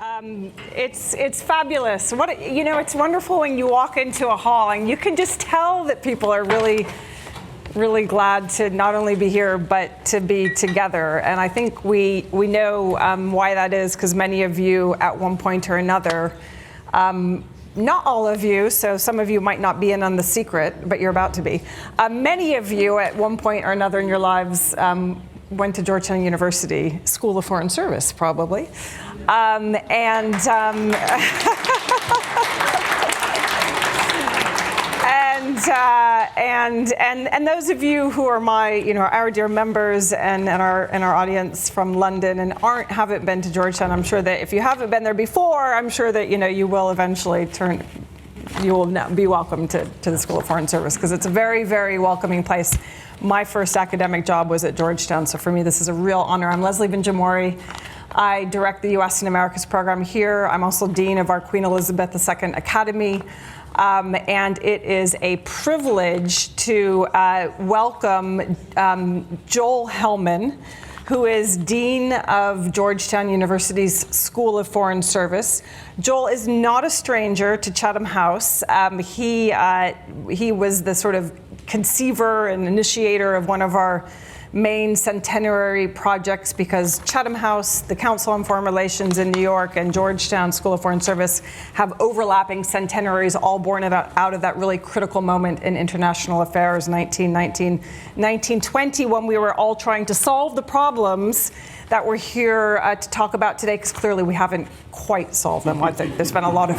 It's fabulous. It's wonderful when you walk into a hall and you can just tell that people are really, really glad to not only be here but to be together. And I think we know why that is, because many of you at one point or another, not all of you, so some of you might not be in on the secret, but you're about to be. Many of you at one point or another in your lives went to Georgetown University School of Foreign Service, probably. And those of you who are our dear members and our audience from London and haven't been to Georgetown, I'm sure that if you haven't been there before, I'm sure that you will eventually you will be welcome to the School of Foreign Service, because it's a very, very welcoming place. My first academic job was at Georgetown, so for me this is a real honor. I'm Leslie Benjamori. I direct the U.S. and Americas program here. I'm also dean of our Queen Elizabeth II Academy. And it is a privilege to welcome Joel Hellman, who is Dean of Georgetown University's School of Foreign Service. Joel is not a stranger to Chatham House. He was the sort of conceiver and initiator of one of our main centenary projects, because Chatham House, the Council on Foreign Relations in New York, and Georgetown School of Foreign Service have overlapping centenaries, all born out of that really critical moment in international affairs, 1919, 1920, when we were all trying to solve the problems that we're here to talk about today, because clearly we haven't quite solved them. I think there's been a lot of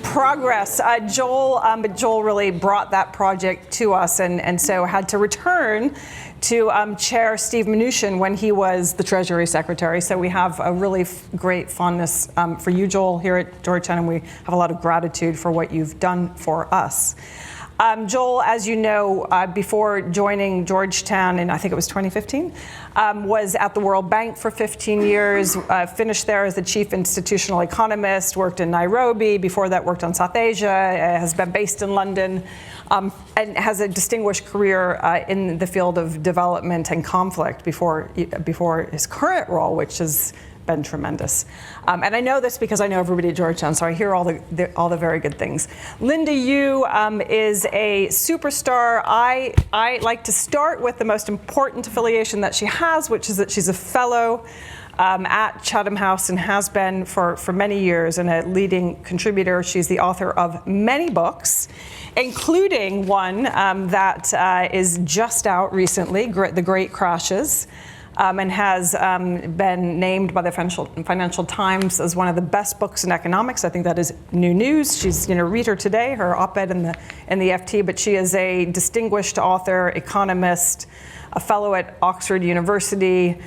progress. But Joel really brought that project to us, and so had to return to chair Steve Mnuchin when he was the Treasury Secretary. So we have a really great fondness for you, Joel, here at Georgetown, and we have a lot of gratitude for what you've done for us. Joel, as you know, before joining Georgetown in, I think it was 2015, was at the World Bank for 15 years, finished there as the chief institutional economist, worked in Nairobi, before that worked on South Asia, has been based in London, and has a distinguished career in the field of development and conflict before his current role, which has been tremendous. And I know this because I know everybody at Georgetown, so I hear all the very good things. Linda Yu is a superstar. I like to start with the most important affiliation that she has, which is that she's a fellow at Chatham House and has been for many years, and a leading contributor. She's the author of many books, including one that is just out recently, The Great Crashes. And has been named by the Financial Times as one of the best books in economics. I think that is new news. She's, read her today, her op-ed in the FT, but she is a distinguished author, economist, a fellow at Oxford University.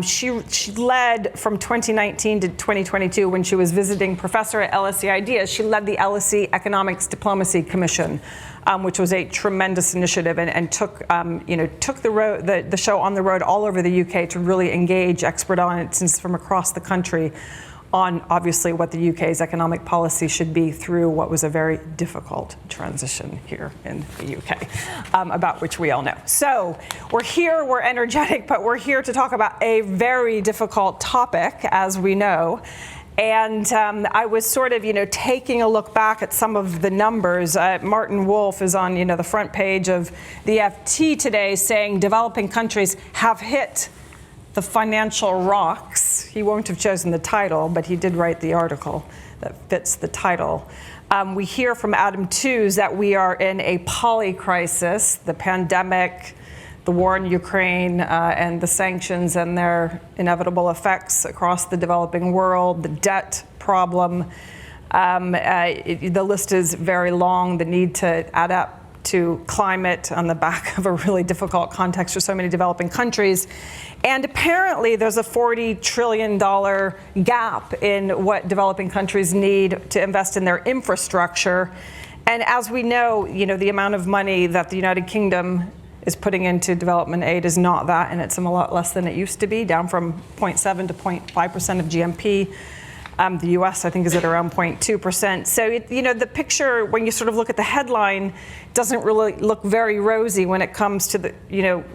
She led from 2019 to 2022, when she was visiting professor at LSE Ideas, she led the LSE Economics Diplomacy Commission, which was a tremendous initiative, and took the show on the road all over the UK to really engage expert audiences from across the country on obviously what the UK's economic policy should be through what was a very difficult transition here in the UK, about which we all know. So we're here, we're energetic, but we're here to talk about a very difficult topic, as we know. And I was sort of, taking a look back at some of the numbers. Martin Wolf is on, the front page of the FT today, saying developing countries have hit the financial rocks. He won't have chosen the title, but he did write the article that fits the title. We hear from Adam Tooze that we are in a polycrisis, the pandemic, the war in Ukraine, and the sanctions and their inevitable effects across the developing world, the debt problem. The list is very long, the need to adapt to climate on the back of a really difficult context for so many developing countries. And apparently there's a $40 trillion gap in what developing countries need to invest in their infrastructure. And as we know, the amount of money that the United Kingdom is putting into development aid is not that, and it's a lot less than it used to be, down from 0.7 to 0.5% of GNP. The U.S., I think, is at around 0.2%. So, the picture, when you sort of look at the headline, doesn't really look very rosy when it comes to the,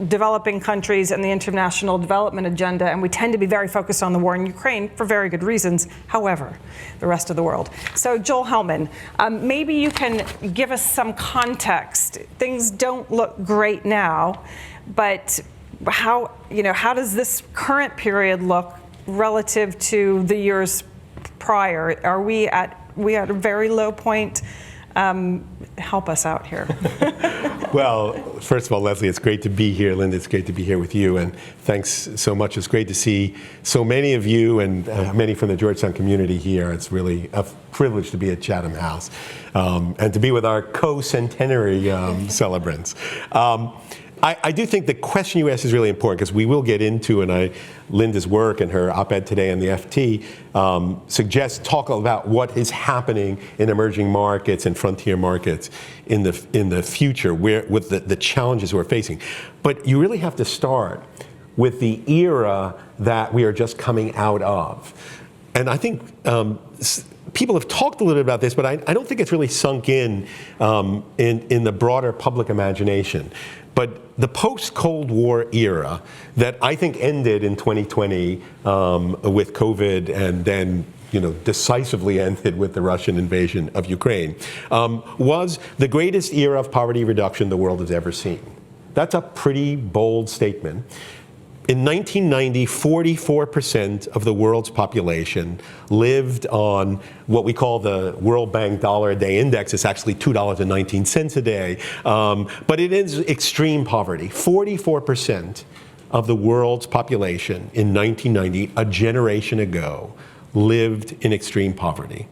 developing countries and the international development agenda. And we tend to be very focused on the war in Ukraine for very good reasons. However, the rest of the world. So, Joel Hellman, maybe you can give us some context. Things don't look great now, but how does this current period look relative to the years prior? Are we at a very low point? Help us out here. Well, first of all, Leslie, it's great to be here. Linda, it's great to be here with you, and thanks so much. It's great to see so many of you and many from the Georgetown community here. It's really a privilege to be at Chatham House and to be with our co-centenary celebrants. I do think the question you asked is really important, because we will get into, Linda's work and her op-ed today in the FT talk about what is happening in emerging markets and frontier markets in the future, with the challenges we're facing. But you really have to start with the era that we are just coming out of. And I think people have talked a little bit about this, but I don't think it's really sunk in the broader public imagination. But the post-Cold War era that I think ended in 2020 with COVID, and then decisively ended with the Russian invasion of Ukraine, was the greatest era of poverty reduction the world has ever seen. That's a pretty bold statement. In 1990, 44% of the world's population lived on what we call the World Bank Dollar a Day Index. It's actually $2.19 a day, but it is extreme poverty. 44% of the world's population in 1990, a generation ago, lived in extreme poverty.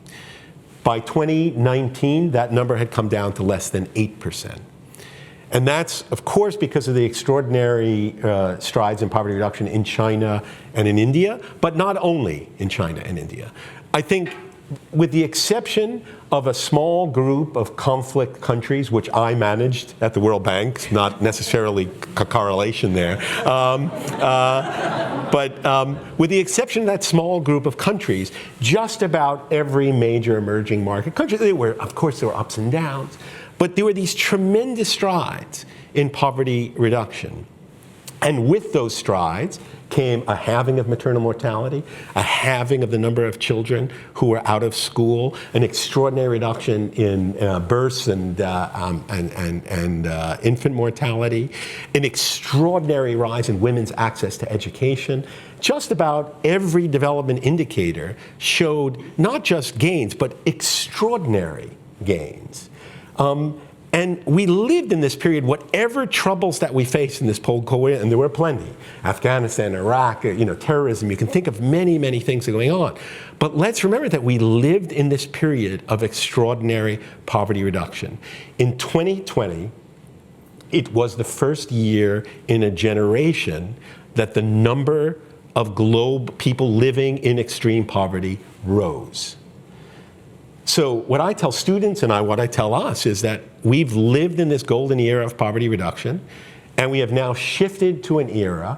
By 2019, that number had come down to less than 8%. And that's, of course, because of the extraordinary strides in poverty reduction in China and in India, but not only in China and India. I think, with the exception of a small group of conflict countries, which I managed at the World Bank, not necessarily a correlation there, but with the exception of that small group of countries, just about every major emerging market country, of course, there were ups and downs, but there were these tremendous strides in poverty reduction. And with those strides came a halving of maternal mortality, a halving of the number of children who were out of school, an extraordinary reduction in births and infant mortality, an extraordinary rise in women's access to education. Just about every development indicator showed not just gains, but extraordinary gains. And we lived in this period, whatever troubles that we faced in this Cold War, and there were plenty, Afghanistan, Iraq, terrorism, you can think of many, many things that are going on. But let's remember that we lived in this period of extraordinary poverty reduction. In 2020, it was the first year in a generation that the number of people living in extreme poverty rose. So what I tell students and what I tell us is that we've lived in this golden era of poverty reduction, and we have now shifted to an era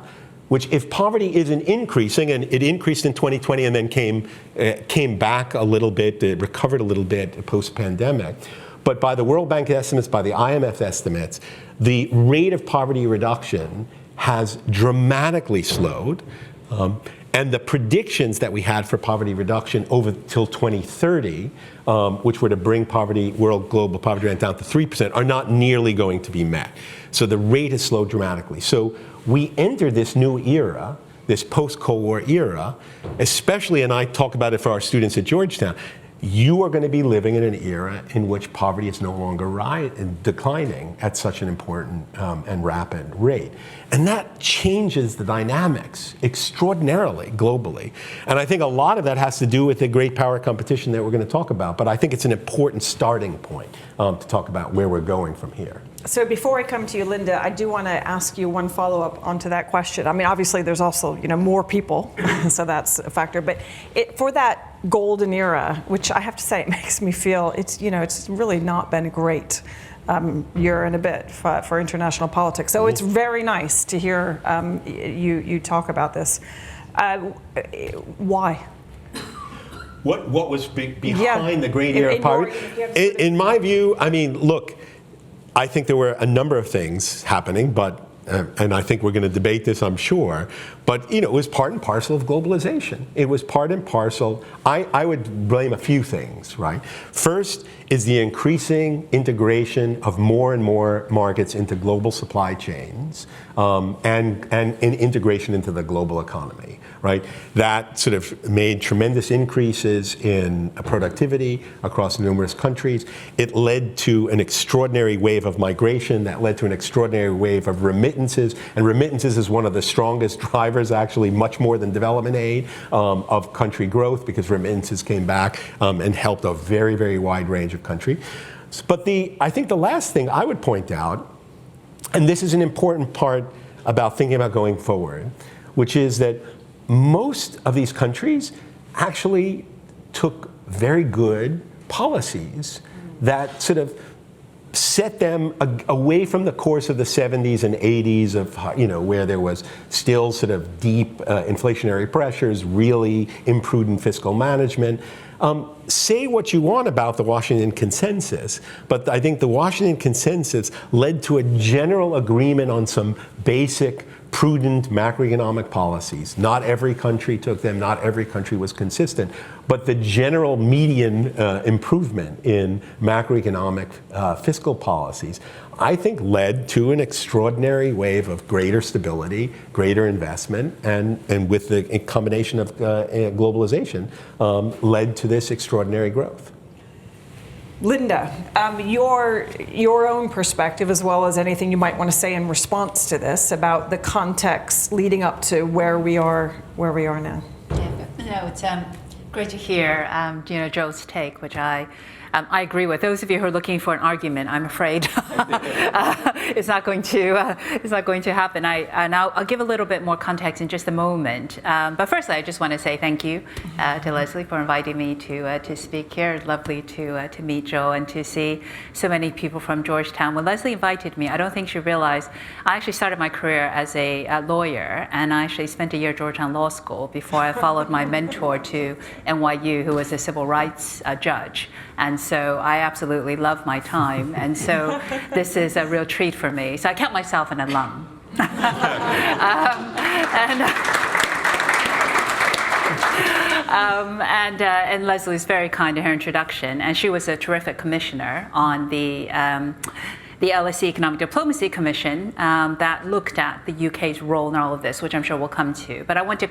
which, if poverty isn't increasing, and it increased in 2020 and then came back a little bit, it recovered a little bit post-pandemic, but by the World Bank estimates, by the IMF estimates, the rate of poverty reduction has dramatically slowed. And the predictions that we had for poverty reduction over till 2030, which were to bring global poverty rate down to 3%, are not nearly going to be met. So the rate has slowed dramatically. So we enter this new era, this post-Cold War era, especially, and I talk about it for our students at Georgetown, you are going to be living in an era in which poverty is no longer declining at such an important and rapid rate. And that changes the dynamics extraordinarily globally. And I think a lot of that has to do with the great power competition that we're going to talk about. But I think it's an important starting point to talk about where we're going from here. So before I come to you, Linda, I do want to ask you one follow-up onto that question. I mean, obviously, there's also more people, so that's a factor. But for that golden era, which I have to say, it makes me feel it's really not been a great year and a bit for international politics. So it's very nice to hear you talk about this. Why? what was behind the Great Era of poverty. In my view, I mean, look, I think there were a number of things happening, but and I think we're going to debate this, I'm sure, but it was part and parcel of globalization. It was part and parcel. I would blame a few things, right? First is the increasing integration of more and more markets into global supply chains, and integration into the global economy, right? That sort of made tremendous increases in productivity across numerous countries. It led to an extraordinary wave of migration that led to an extraordinary wave of remittances, and remittances is one of the strongest drivers, actually, much more than development aid, of country growth, because remittances came back and helped a very, very wide range of countries. But I think the last thing I would point out, and this is an important part about thinking about going forward, which is that most of these countries actually took very good policies that sort of set them away from the course of the 70s and 80s of, where there was still sort of deep inflationary pressures, really imprudent fiscal management. Say what you want about the Washington Consensus, but I think the Washington Consensus led to a general agreement on some basic prudent macroeconomic policies. Not every country took them, not every country was consistent, but the general median improvement in macroeconomic fiscal policies, I think, led to an extraordinary wave of greater stability, greater investment, and with the combination of globalization, led to this extraordinary growth. Linda, your own perspective, as well as anything you might want to say in response to this about the context leading up to where we are now. Yeah, it's great to hear Joe's take, which I agree with. Those of you who are looking for an argument, I'm afraid it's not going to happen. I'll give a little bit more context in just a moment. But firstly, I just want to say thank you to Leslie for inviting me to speak here. Lovely to meet Joe and to see so many people from Georgetown. When Leslie invited me, I don't think she realized I actually started my career as a lawyer, and I actually spent a year at Georgetown Law School before I followed my mentor to NYU, who was a civil rights judge. And so I absolutely love my time. And so this is a real treat for me. So I count myself an alum. And Leslie's very kind in her introduction. And she was a terrific commissioner on the LSE Economic Diplomacy Commission that looked at the UK's role in all of this, which I'm sure we'll come to. But I want to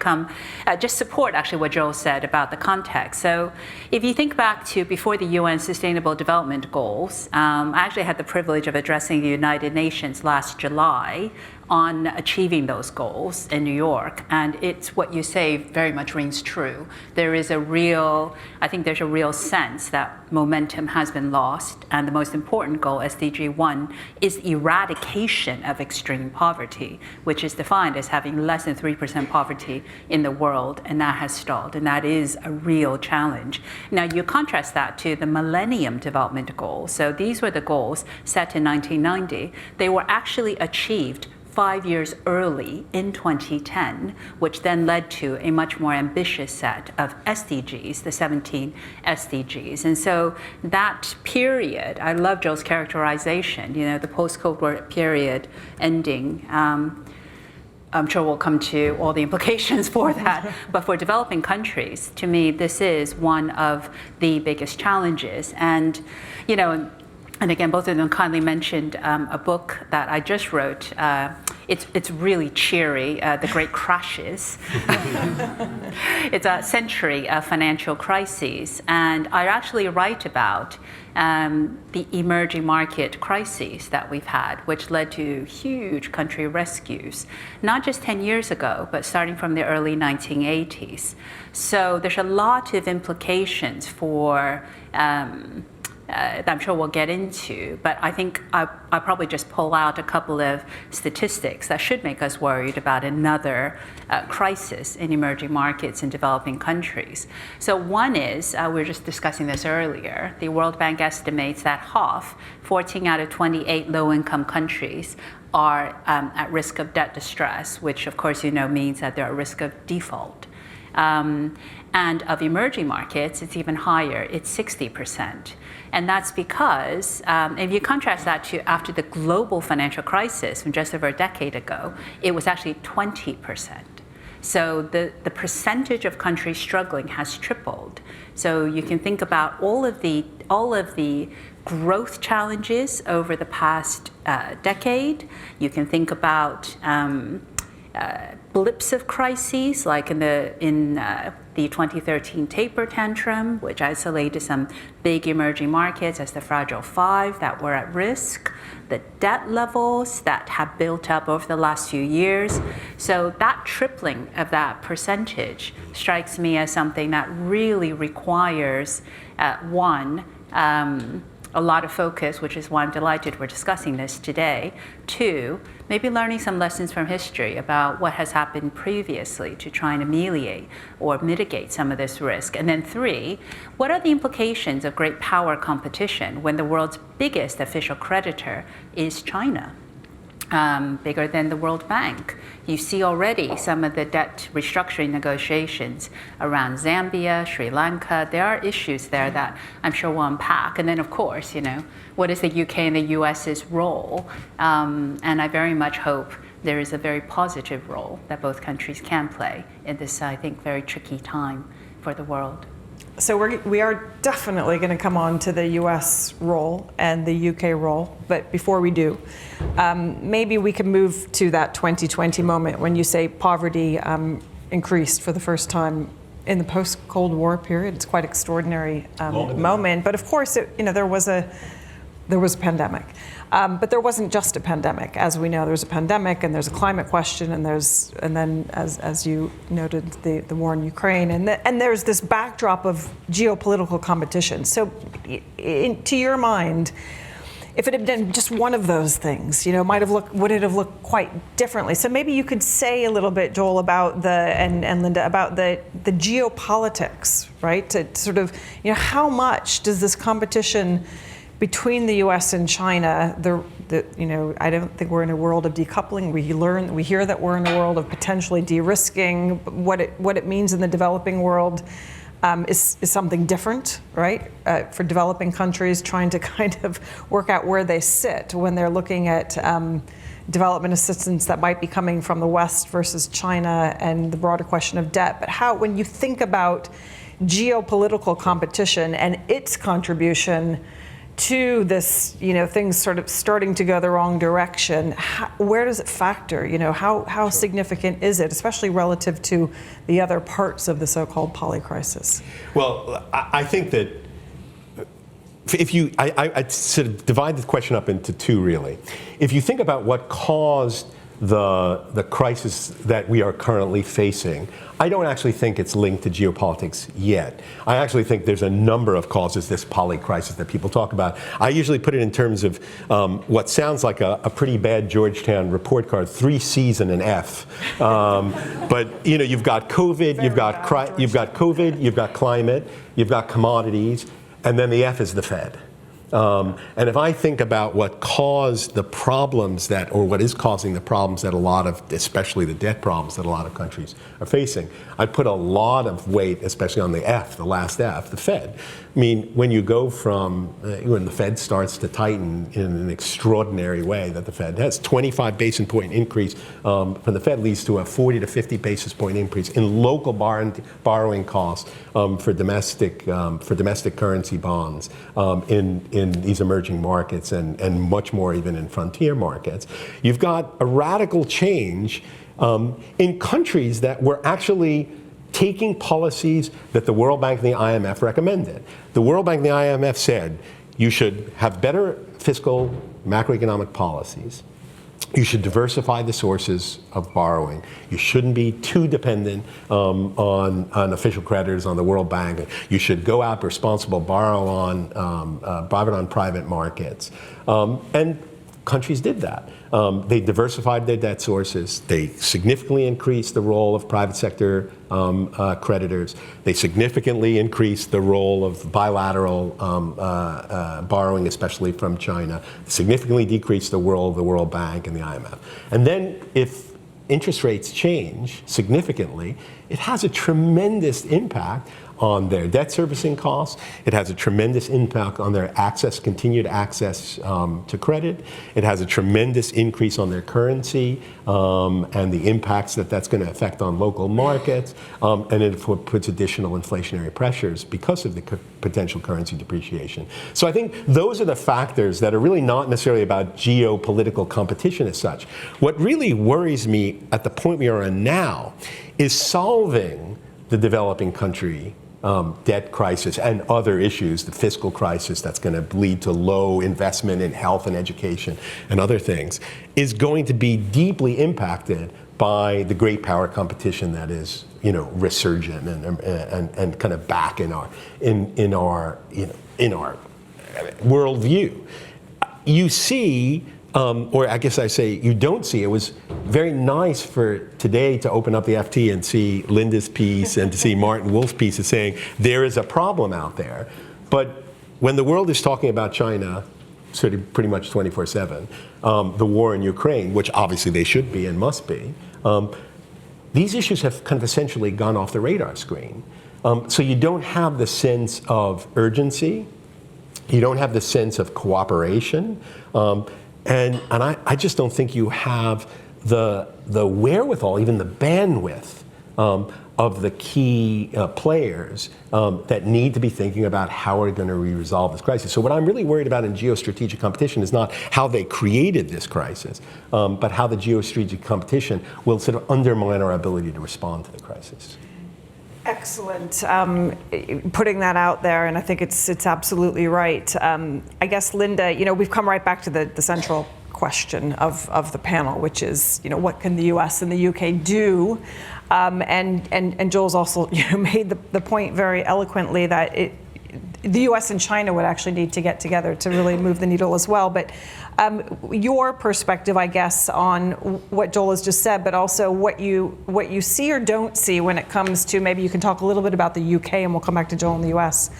just support actually what Joel said about the context. So if you think back to before the UN Sustainable Development Goals, I actually had the privilege of addressing the United Nations last July on achieving those goals in New York, and it's what you say very much rings true. There's a real sense that momentum has been lost, and the most important goal, SDG 1, is eradication of extreme poverty, which is defined as having less than 3% poverty in the world, and that has stalled, and that is a real challenge. Now, you contrast that to the Millennium Development Goals. So these were the goals set in 1990. They were actually achieved 5 years early in 2010, which then led to a much more ambitious set of SDGs, the 17 SDGs. And so that period, I love Joel's characterization, the post-Cold War period ending. I'm sure we'll come to all the implications for that. But for developing countries, to me, this is one of the biggest challenges. And, and again, both of them kindly mentioned a book that I just wrote. It's really cheery, The Great Crashes. It's a century of financial crises. And I actually write about the emerging market crises that we've had, which led to huge country rescues, not just 10 years ago, but starting from the early 1980s. So there's a lot of implications for that I'm sure we'll get into, but I think I'll probably just pull out a couple of statistics that should make us worried about another crisis in emerging markets in developing countries. So one is, we were just discussing this earlier, the World Bank estimates that 14 out of 28 low-income countries are at risk of debt distress, which of course means that they're at risk of default. And of emerging markets, it's even higher. It's 60%. And that's because, if you contrast that to after the global financial crisis from just over a decade ago, it was actually 20%. So the percentage of countries struggling has tripled. So you can think about all of the growth challenges over the past decade. You can think about blips of crises, like in the 2013 taper tantrum, which isolated some big emerging markets as the Fragile Five that were at risk, the debt levels that have built up over the last few years. So that tripling of that percentage strikes me as something that really requires, one, a lot of focus, which is why I'm delighted we're discussing this today. Two, maybe learning some lessons from history about what has happened previously to try and ameliorate or mitigate some of this risk. And then three, what are the implications of great power competition when the world's biggest official creditor is China? Bigger than the World Bank. You see already some of the debt restructuring negotiations around Zambia, Sri Lanka. There are issues there that I'm sure we'll unpack. And then, of course, what is the UK and the US's role? And I very much hope there is a very positive role that both countries can play in this, I think, very tricky time for the world. So we are definitely going to come on to the US role and the UK role, but before we do, maybe we can move to that 2020 moment when you say poverty increased for the first time in the post-Cold War period. It's quite an extraordinary moment, but of course, there was a pandemic. But there wasn't just a pandemic. As we know, there's a pandemic and there's a climate question and then, as you noted, the war in Ukraine. And there's this backdrop of geopolitical competition. So to your mind, if it had been just one of those things, would it have looked quite differently? So maybe you could say a little bit, Joel, about and Linda, about the geopolitics, right? To sort of, how much does this competition between the U.S. and China, I don't think we're in a world of decoupling. We hear that we're in a world of potentially de-risking. What it means in the developing world is something different, right? For developing countries trying to kind of work out where they sit when they're looking at development assistance that might be coming from the West versus China and the broader question of debt. But when you think about geopolitical competition and its contribution to this, things sort of starting to go the wrong direction, where does it factor? How significant is it, especially relative to the other parts of the so-called polycrisis? Well, I think that I sort of divide the question up into two, really. If you think about what caused the crisis that we are currently facing, I don't actually think it's linked to geopolitics yet. I actually think there's a number of causes, this polycrisis that people talk about. I usually put it in terms of what sounds like a pretty bad Georgetown report card, 3 C's and an F. But you've got COVID, you've got COVID, you've got climate, you've got commodities, and then the F is the Fed. And if I think about what caused the problems or what is causing the problems that especially the debt problems that a lot of countries are facing, I put a lot of weight, especially on the F, the last F, the Fed. I mean, when you go from, when the Fed starts to tighten in an extraordinary way that the Fed has, 25 basis point increase from the Fed leads to a 40 to 50 basis point increase in local borrowing costs for domestic currency bonds in these emerging markets and much more even in frontier markets. You've got a radical change in countries that were actually taking policies that the World Bank and the IMF recommended. The World Bank and the IMF said you should have better fiscal macroeconomic policies. You should diversify the sources of borrowing. You shouldn't be too dependent on official creditors, on the World Bank. You should go out responsible, borrow on private markets. And countries did that. They diversified their debt sources. They significantly increased the role of private sector creditors. They significantly increased the role of bilateral borrowing, especially from China. Significantly decreased the role of the World Bank and the IMF. And then if interest rates change significantly, it has a tremendous impact on their debt servicing costs. It has a tremendous impact on their continued access to credit. It has a tremendous increase on their currency and the impacts that that's going to affect on local markets. And it puts additional inflationary pressures because of the potential currency depreciation. So I think those are the factors that are really not necessarily about geopolitical competition as such. What really worries me at the point we are in now is solving the developing country debt crisis and other issues, the fiscal crisis that's going to lead to low investment in health and education and other things, is going to be deeply impacted by the great power competition that is, resurgent and kind of back in our worldview. You see. Or I guess I say you don't see. It was very nice for today to open up the FT and see Linda's piece and to see Martin Wolf's piece saying there is a problem out there. But when the world is talking about China sort of pretty much 24/7, the war in Ukraine, which obviously they should be and must be, these issues have kind of essentially gone off the radar screen. So you don't have the sense of urgency. You don't have the sense of cooperation. And I just don't think you have the wherewithal, even the bandwidth of the key players that need to be thinking about how we're going to resolve this crisis. So what I'm really worried about in geostrategic competition is not how they created this crisis, but how the geostrategic competition will sort of undermine our ability to respond to the crisis. Excellent. Putting that out there, and I think it's absolutely right. I guess, Linda, we've come right back to the central question of the panel, which is, what can the U.S. and the U.K. do? And Joel's also made the point very eloquently that the U.S. and China would actually need to get together to really move the needle as well. But your perspective, I guess, on what Joel has just said, but also what you see or don't see when it comes to, maybe you can talk a little bit about the UK, and we'll come back to Joel in the US,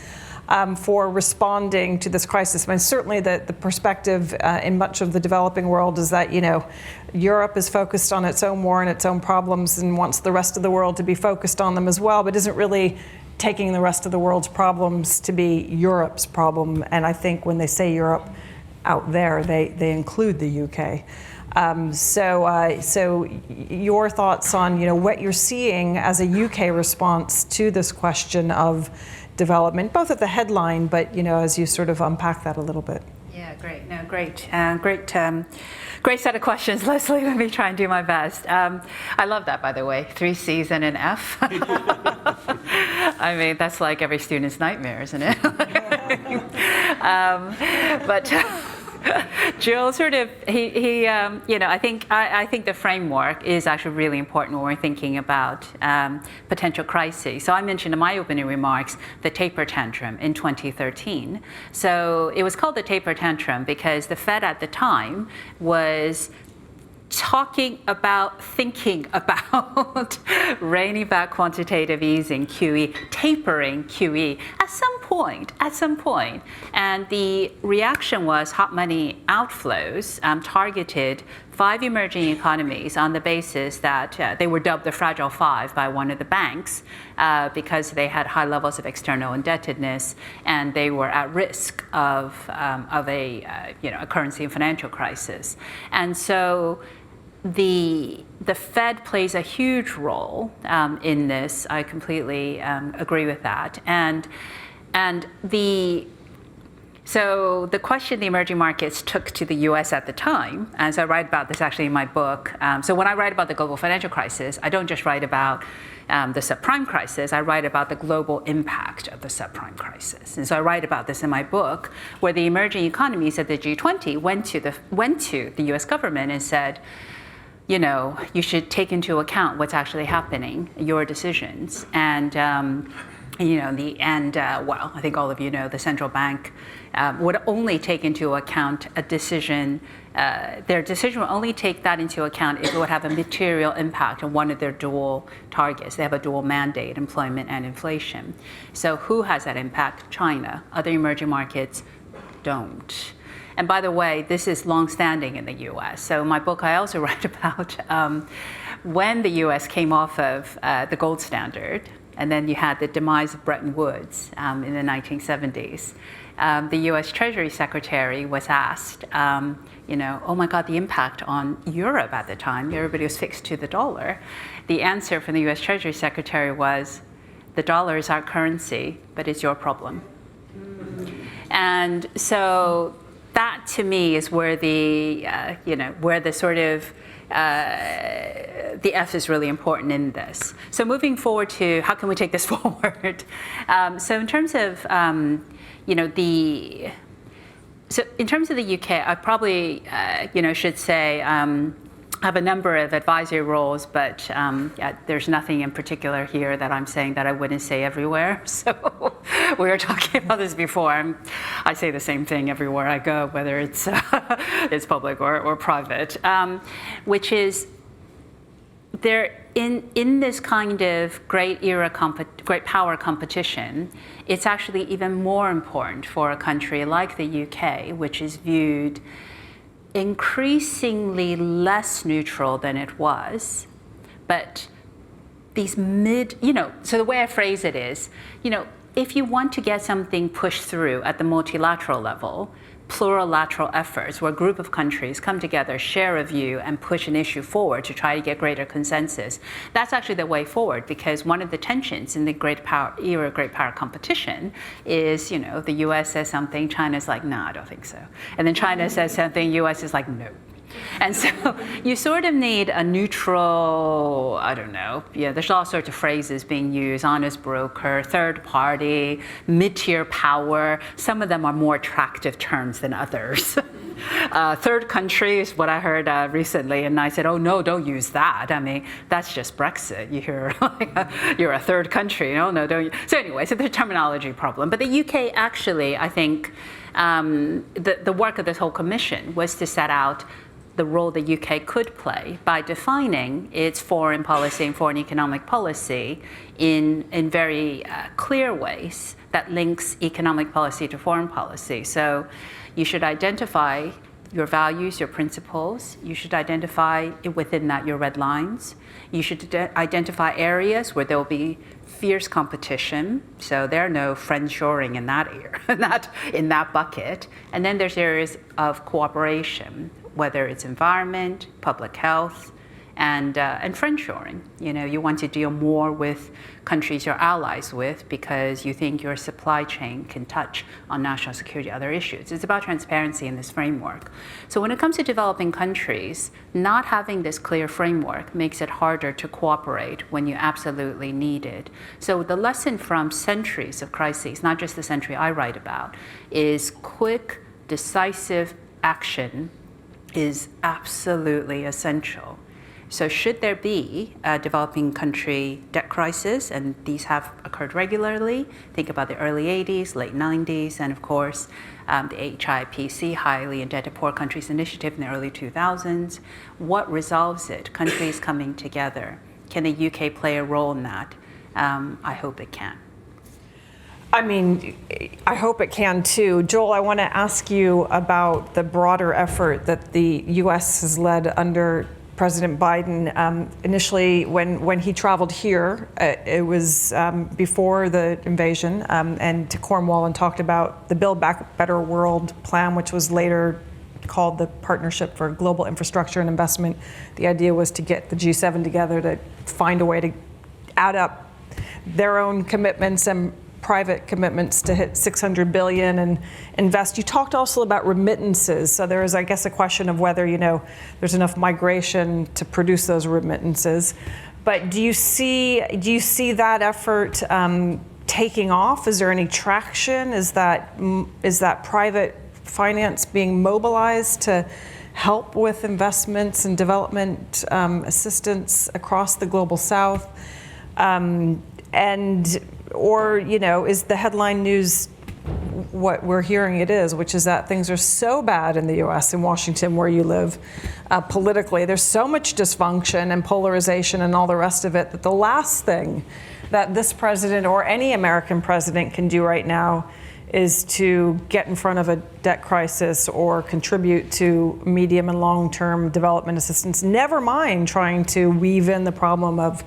for responding to this crisis. I mean, certainly the perspective in much of the developing world is that, Europe is focused on its own war and its own problems and wants the rest of the world to be focused on them as well, but isn't really taking the rest of the world's problems to be Europe's problem. And I think when they say Europe out there, they include the UK. So your thoughts on what you're seeing as a UK response to this question of development, both at the headline, but as you sort of unpack that a little bit. Yeah, great. No, great set of questions, Leslie. Let me try and do my best. I love that, by the way. 3 C's and an F. I mean, that's like every student's nightmare, isn't it? But Joel sort of, I think the framework is actually really important when we're thinking about potential crises. So I mentioned in my opening remarks the taper tantrum in 2013. So it was called the taper tantrum because the Fed at the time was thinking about reining back quantitative easing, QE, tapering QE at some point. And the reaction was hot money outflows targeted 5 emerging economies on the basis that they were dubbed the Fragile Five by one of the banks because they had high levels of external indebtedness and they were at risk of a currency and financial crisis. And so the Fed plays a huge role in this. I completely agree with that. So the question the emerging markets took to the U.S. at the time, as I write about this actually in my book. So when I write about the global financial crisis, I don't just write about the subprime crisis. I write about the global impact of the subprime crisis. And so I write about this in my book, where the emerging economies at the G20 went to the U.S. government and said, you should take into account what's actually happening, your decisions. And I think all of you know the central bank would only take into account a decision. Their decision will only take that into account if it would have a material impact on one of their dual targets. They have a dual mandate, employment and inflation. So who has that impact? China. Other emerging markets don't. And by the way, this is longstanding in the U.S. So in my book, I also write about when the U.S. came off of the gold standard, and then you had the demise of Bretton Woods in the 1970s, the U.S. Treasury Secretary was asked, oh my God, the impact on Europe at the time, everybody was fixed to the dollar. The answer from the U.S. Treasury Secretary was, the dollar is our currency, but it's your problem. And so that to me is where the, where the sort of, the F is really important in this. So moving forward to how can we take this forward? So in terms of, so in terms of the UK, I probably, should say, have a number of advisory roles, but there's nothing in particular here that I'm saying that I wouldn't say everywhere. So we were talking about this before. I say the same thing everywhere I go, whether it's it's public or private, which is there in this kind of great power competition. It's actually even more important for a country like the UK, which is viewed increasingly less neutral than it was, but these so the way I phrase it is, if you want to get something pushed through at the multilateral level, plurilateral efforts where a group of countries come together, share a view, and push an issue forward to try to get greater consensus, that's actually the way forward, because one of the tensions in the great power competition is, the US says something, China's like, no, I don't think so. And then China says something, US is like, no. And so you sort of need a neutral, I don't know, there's all sorts of phrases being used, honest broker, third party, mid-tier power. Some of them are more attractive terms than others. Third country is what I heard recently, and I said, oh no, don't use that. I mean, that's just Brexit. You hear, you're a third country. No, don't. So anyway, so there's a terminology problem. But the UK actually, I think, the work of this whole commission was to set out the role the UK could play by defining its foreign policy and foreign economic policy in very clear ways that links economic policy to foreign policy. So you should identify your values, your principles. You should identify within that your red lines. You should identify areas where there will be fierce competition. So there are no friendshoring in that area, in that bucket. And then there's areas of cooperation, whether it's environment, public health, and friendshoring. You want to deal more with countries you're allies with because you think your supply chain can touch on national security, other issues. It's about transparency in this framework. So when it comes to developing countries, not having this clear framework makes it harder to cooperate when you absolutely need it. So the lesson from centuries of crises, not just the century I write about, is quick, decisive action is absolutely essential. So should there be a developing country debt crisis, and these have occurred regularly, think about the early 80s, late 90s, and of course the HIPC, Highly Indebted Poor Countries Initiative in the early 2000s. What resolves it? Countries coming together. Can the UK play a role in that? I hope it can. I mean, I hope it can too. Joel, I want to ask you about the broader effort that the U.S. has led under President Biden. Initially, when he traveled here, it was before the invasion, and to Cornwall, and talked about the Build Back Better World plan, which was later called the Partnership for Global Infrastructure and Investment. The idea was to get the G7 together to find a way to add up their own commitments and private commitments to hit $600 billion and invest. You talked also about remittances. So there is, I guess, a question of whether, there's enough migration to produce those remittances. But do you see that effort taking off? Is there any traction? Is that private finance being mobilized to help with investments and development assistance across the global South? Or is the headline news what we're hearing it is, which is that things are so bad in the U.S., in Washington, where you live, politically, there's so much dysfunction and polarization and all the rest of it, that the last thing that this president or any American president can do right now is to get in front of a debt crisis or contribute to medium and long-term development assistance, never mind trying to weave in the problem of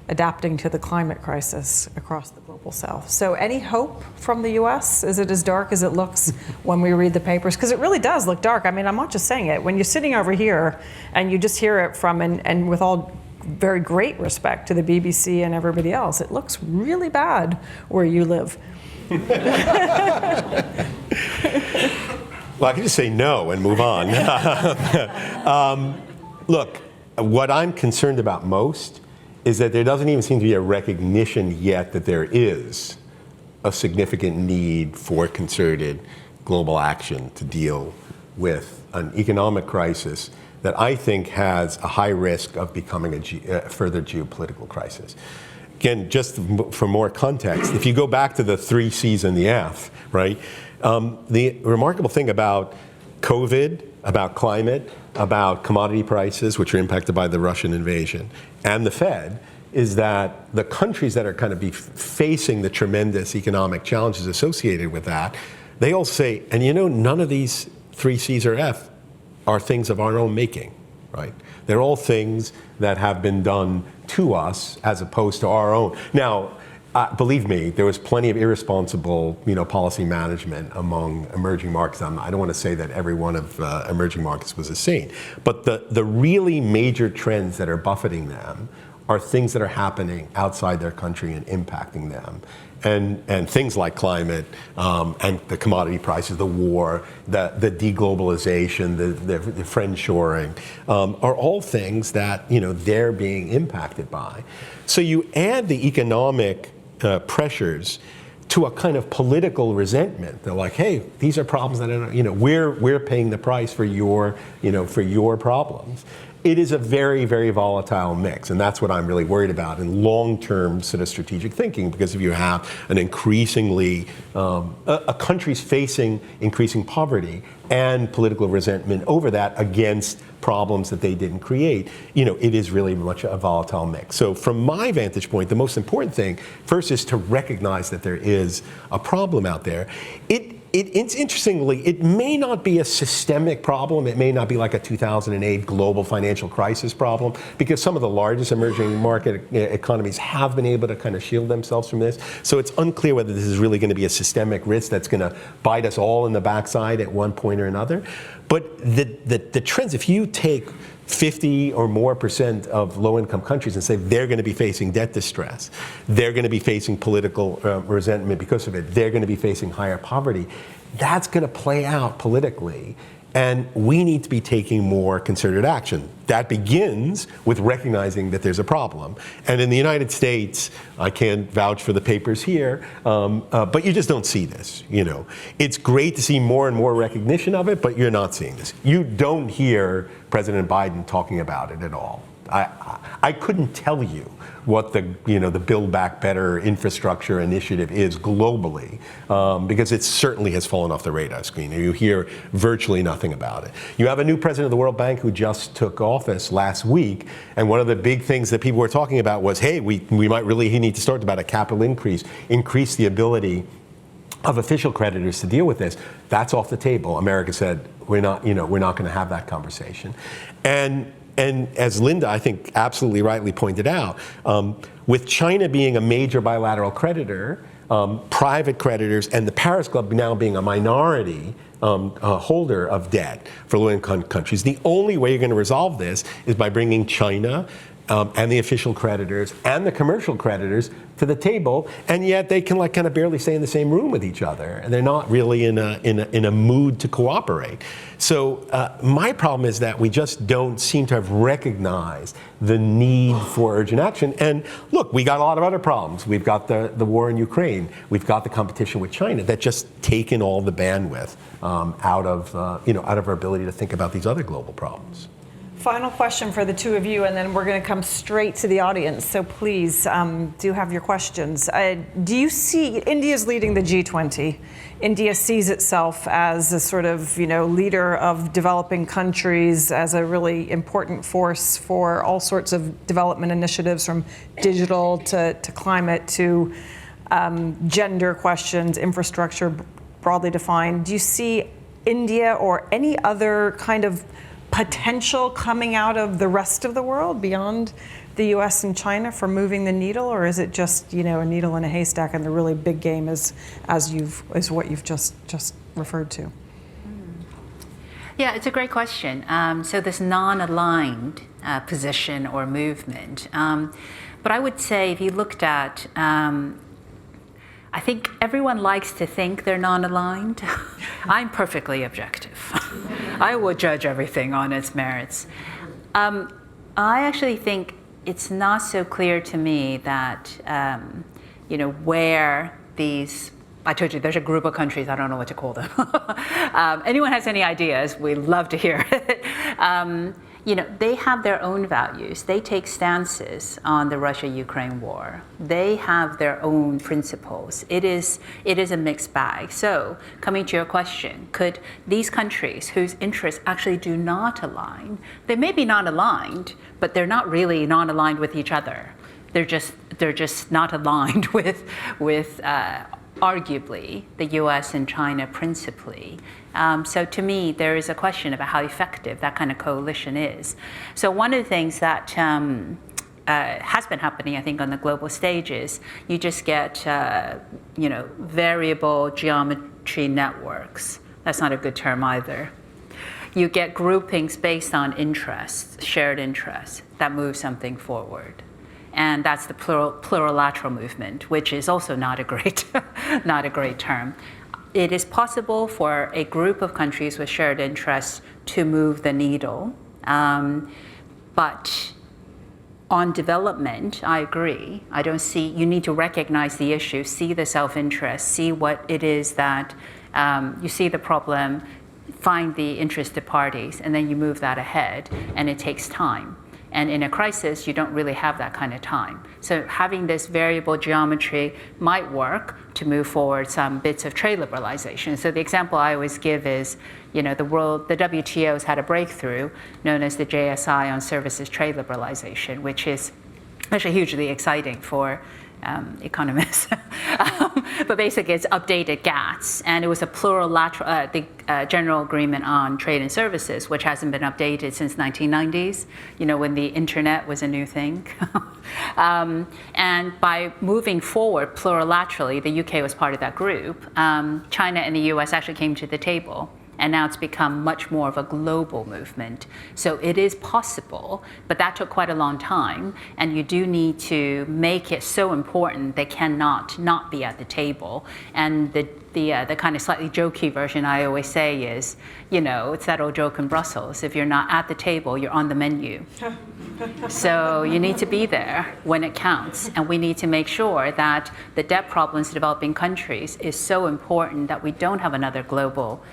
adapting to the climate crisis across the global south. So any hope from the US? Is it as dark as it looks when we read the papers? Because it really does look dark. I mean, I'm not just saying it. When you're sitting over here and you just hear it from, and with all very great respect to the BBC and everybody else, it looks really bad where you live. Well, I can just say no and move on. Look, what I'm concerned about most is that there doesn't even seem to be a recognition yet that there is a significant need for concerted global action to deal with an economic crisis that I think has a high risk of becoming a further geopolitical crisis. Again, just for more context, if you go back to the 3 C's and the F, right? The remarkable thing about COVID, about climate, about commodity prices, which are impacted by the Russian invasion, and the Fed, is that the countries that are kind of facing the tremendous economic challenges associated with that, they all say, and you know, none of these 3 C's or F are things of our own making, right? They're all things that have been done to us as opposed to our own. Now, believe me, there was plenty of irresponsible, policy management among emerging markets. I don't want to say that every one of emerging markets was a saint, but the really major trends that are buffeting them are things that are happening outside their country and impacting them. And things like climate and the commodity prices, the war, the deglobalization, the friendshoring, are all things that they're being impacted by. So you add the economic pressures to a kind of political resentment. They're like, hey, these are problems that we're paying the price for your problems. It is a very, very volatile mix, and that's what I'm really worried about in long-term sort of strategic thinking, because if you have an increasingly, a country's facing increasing poverty and political resentment over that against problems that they didn't create, it is really much a volatile mix. So from my vantage point, the most important thing first is to recognize that there is a problem out there. It's interestingly, it may not be a systemic problem. It may not be like a 2008 global financial crisis problem, because some of the largest emerging market economies have been able to kind of shield themselves from this. So it's unclear whether this is really going to be a systemic risk that's going to bite us all in the backside at one point or another. But the trends, if you take 50 or more % of low-income countries and say they're going to be facing debt distress, they're going to be facing political resentment because of it, they're going to be facing higher poverty, that's going to play out politically. And we need to be taking more concerted action. That begins with recognizing that there's a problem. And in the United States, I can't vouch for the papers here, but you just don't see this. It's great to see more and more recognition of it, but you're not seeing this. You don't hear President Biden talking about it at all. I couldn't tell you what the Build Back Better infrastructure initiative is globally, because it certainly has fallen off the radar screen. You hear virtually nothing about it. You have a new president of the World Bank who just took office last week, and one of the big things that people were talking about was, hey, we might really need to start about a capital increase the ability of official creditors to deal with this. That's off the table. America said we're not going to have that conversation. And as Linda, I think, absolutely rightly pointed out, with China being a major bilateral creditor, private creditors, and the Paris Club now being a minority holder of debt for low-income countries, the only way you're going to resolve this is by bringing China and the official creditors and the commercial creditors to the table, and yet they can kind of barely stay in the same room with each other, and they're not really in a mood to cooperate. So my problem is that we just don't seem to have recognized the need for urgent action. And look, we got a lot of other problems. We've got the war in Ukraine. We've got the competition with China that just taken all the bandwidth out of our ability to think about these other global problems. Final question for the two of you, and then we're going to come straight to the audience. So please do have your questions. Do you see India's leading the G20? India sees itself as a sort of leader of developing countries, as a really important force for all sorts of development initiatives, from digital to climate to gender questions, infrastructure, broadly defined. Do you see India or any other kind of potential coming out of the rest of the world beyond the US and China for moving the needle, or is it just, you know, a needle in a haystack and the really big game is what you've just referred to? Yeah, it's a great question. So this non-aligned position or movement, but I would say if you looked at, I think everyone likes to think they're non-aligned. I'm perfectly objective. I will judge everything on its merits. I actually think it's not so clear to me that, you know, where these, I told you there's a group of countries, I don't know what to call them. Anyone has any ideas, we'd love to hear it. You know, they have their own values. They take stances on the Russia-Ukraine war. They have their own principles. It is a mixed bag. So, coming to your question, could these countries whose interests actually do not align, they may be not aligned, but they're not really not aligned with each other. They're just not aligned with arguably the US and China principally. So to me, there is a question about how effective that kind of coalition is. So one of the things that has been happening, I think, on the global stage is you just get, you know, variable geometry networks. That's not a good term either. You get groupings based on interests, shared interests, that move something forward. And that's the plurilateral movement, which is also not a great, not a great term. It is possible for a group of countries with shared interests to move the needle, but on development, I agree. I don't see, you need to recognize the issue, see the self-interest, see what it is that you see the problem, find the interested parties, and then you move that ahead, and it takes time. And in a crisis, you don't really have that kind of time. So having this variable geometry might work to move forward some bits of trade liberalization. So the example I always give is, you know, the WTO has had a breakthrough known as the JSI on services trade liberalization, which is actually hugely exciting for economists. But basically it's updated GATS, and it was a plurilateral, the General Agreement on Trade and Services, which hasn't been updated since 1990s, you know, when the internet was a new thing. And by moving forward plurilaterally, the UK was part of that group, China and the US actually came to the table. And now it's become much more of a global movement. So it is possible, but that took quite a long time. And you do need to make it so important they cannot not be at the table. And the kind of slightly jokey version I always say is, you know, it's that old joke in Brussels. If you're not at the table, you're on the menu. So you need to be there when it counts. And we need to make sure that the debt problems in developing countries is so important that we don't have another global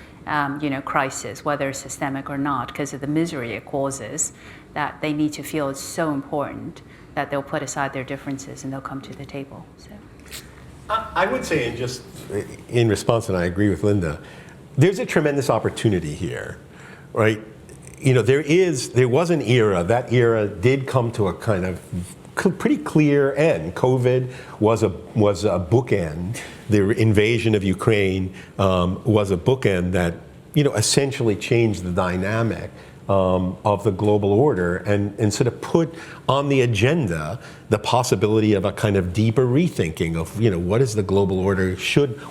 you know, crisis, whether systemic or not, because of the misery it causes, that they need to feel it's so important that they'll put aside their differences and they'll come to the table. So, I would say, and just in response, and I agree with Linda, there's a tremendous opportunity here, right? You know, there was an era, that era did come to a kind of pretty clear end. COVID was a bookend. The invasion of Ukraine was a bookend that, you know, essentially changed the dynamic of the global order and sort of put on the agenda the possibility of a kind of deeper rethinking of, you know, what is the global order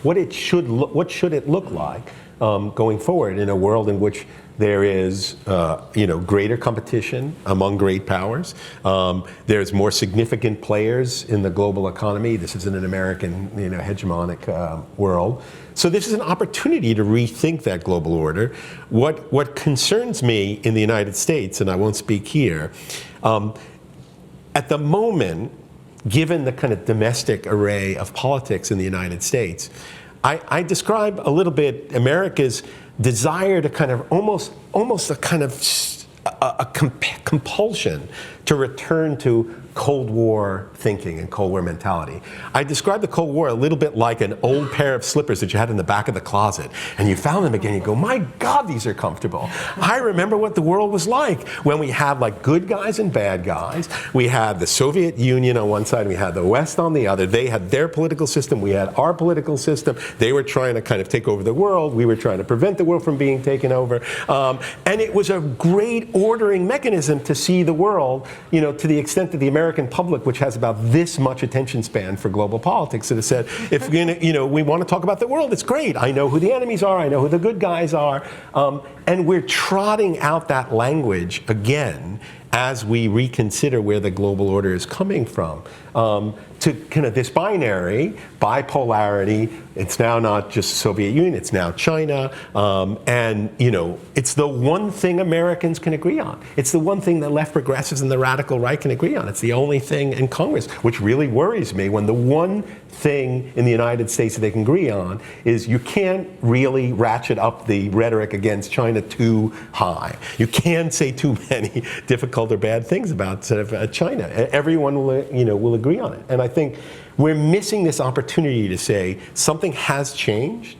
what should it look like going forward in a world in which there is, you know, greater competition among great powers. There's more significant players in the global economy. This isn't an American, you know, hegemonic world. So this is an opportunity to rethink that global order. What concerns me in the United States, and I won't speak here, at the moment, given the kind of domestic array of politics in the United States, I describe a little bit America's desire to kind of almost a kind of a compulsion to return to Cold War thinking and Cold War mentality. I describe the Cold War a little bit like an old pair of slippers that you had in the back of the closet, and you found them again, you go, my God, these are comfortable. I remember what the world was like when we had like good guys and bad guys. We had the Soviet Union on one side, we had the West on the other. They had their political system, we had our political system. They were trying to kind of take over the world, we were trying to prevent the world from being taken over. And it was a great ordering mechanism to see the world, to the extent that the American public, which has about this much attention span for global politics, that has said, if we want to talk about the world, it's great. I know who the enemies are, I know who the good guys are. And we're trotting out that language again as we reconsider where the global order is coming from. To kind of this binary, bipolarity, it's now not just the Soviet Union, it's now China, and it's the one thing Americans can agree on. It's the one thing that left progressives and the radical right can agree on. It's the only thing in Congress, which really worries me, when the one thing in the United States that they can agree on is you can't really ratchet up the rhetoric against China too high. You can't say too many difficult or bad things about sort of China. Everyone will agree on it. And I think we're missing this opportunity to say something has changed.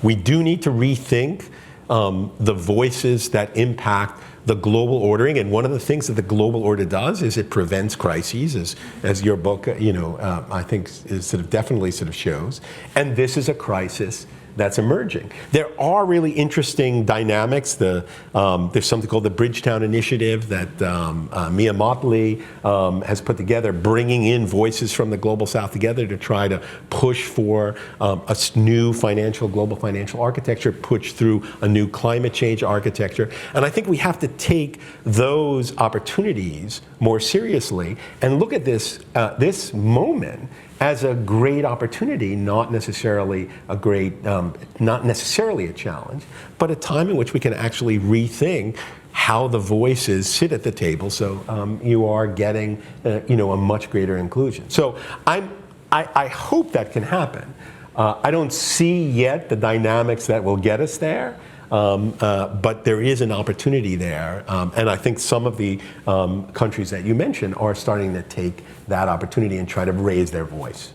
We do need to rethink the voices that impact the global ordering, and one of the things that the global order does is it prevents crises, as your book, I think, is sort of definitely sort of shows. And this is a crisis that's emerging. There are really interesting dynamics. There's something called the Bridgetown Initiative that Mia Motley has put together, bringing in voices from the Global South together to try to push for a new global financial architecture, push through a new climate change architecture. And I think we have to take those opportunities more seriously and look at this moment as a great opportunity, not necessarily a challenge, but a time in which we can actually rethink how the voices sit at the table, so you are getting a much greater inclusion. So I hope that can happen. I don't see yet the dynamics that will get us there. But there is an opportunity there, and I think some of the countries that you mentioned are starting to take that opportunity and try to raise their voice.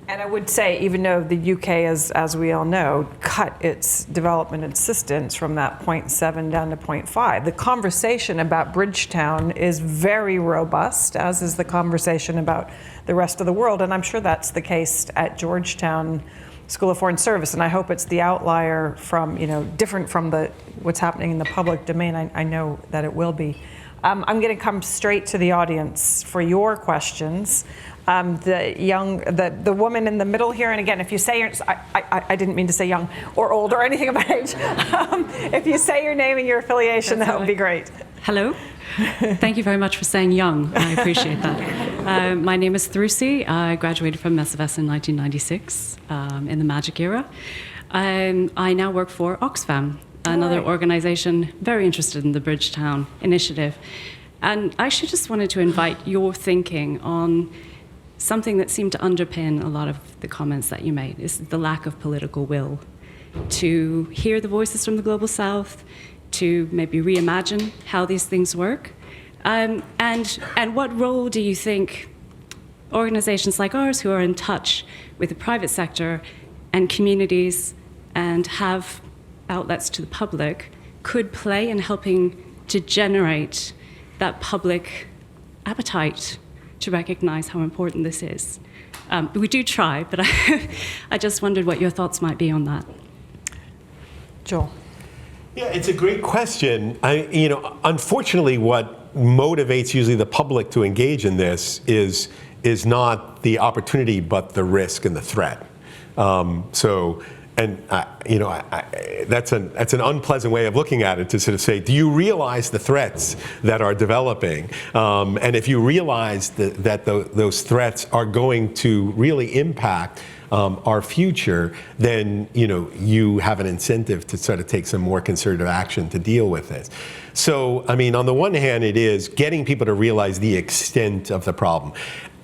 And I would say, even though the UK, as we all know, cut its development assistance from that 0.7 down to 0.5, the conversation about Bridgetown is very robust, as is the conversation about the rest of the world, and I'm sure that's the case at Georgetown School of Foreign Service, and I hope it's the outlier from, different from what's happening in the public domain. I know that it will be. I'm going to come straight to the audience for your questions. The woman in the middle here, and again, if you say I didn't mean to say young or old or anything about age. If you say your name and your affiliation, that would be great. Hello. Thank you very much for saying young. I appreciate that. My name is Thrusi. I graduated from MESVS in 1996 in the Magic era. I now work for Oxfam, another organization very interested in the Bridgetown Initiative. And I actually just wanted to invite your thinking on something that seemed to underpin a lot of the comments that you made, is the lack of political will to hear the voices from the Global South, to maybe reimagine how these things work. And what role do you think organizations like ours, who are in touch with the private sector and communities and have outlets to the public, could play in helping to generate that public appetite to recognize how important this is? We do try, but I just wondered what your thoughts might be on that. Joel. Yeah, it's a great question. Unfortunately, what motivates usually the public to engage in this is not the opportunity, but the risk and the threat. That's an unpleasant way of looking at it, to sort of say, do you realize the threats that are developing? And if you realize that those threats are going to really impact our future, then you have an incentive to sort of take some more concerted action to deal with this. So, on the one hand, it is getting people to realize the extent of the problem.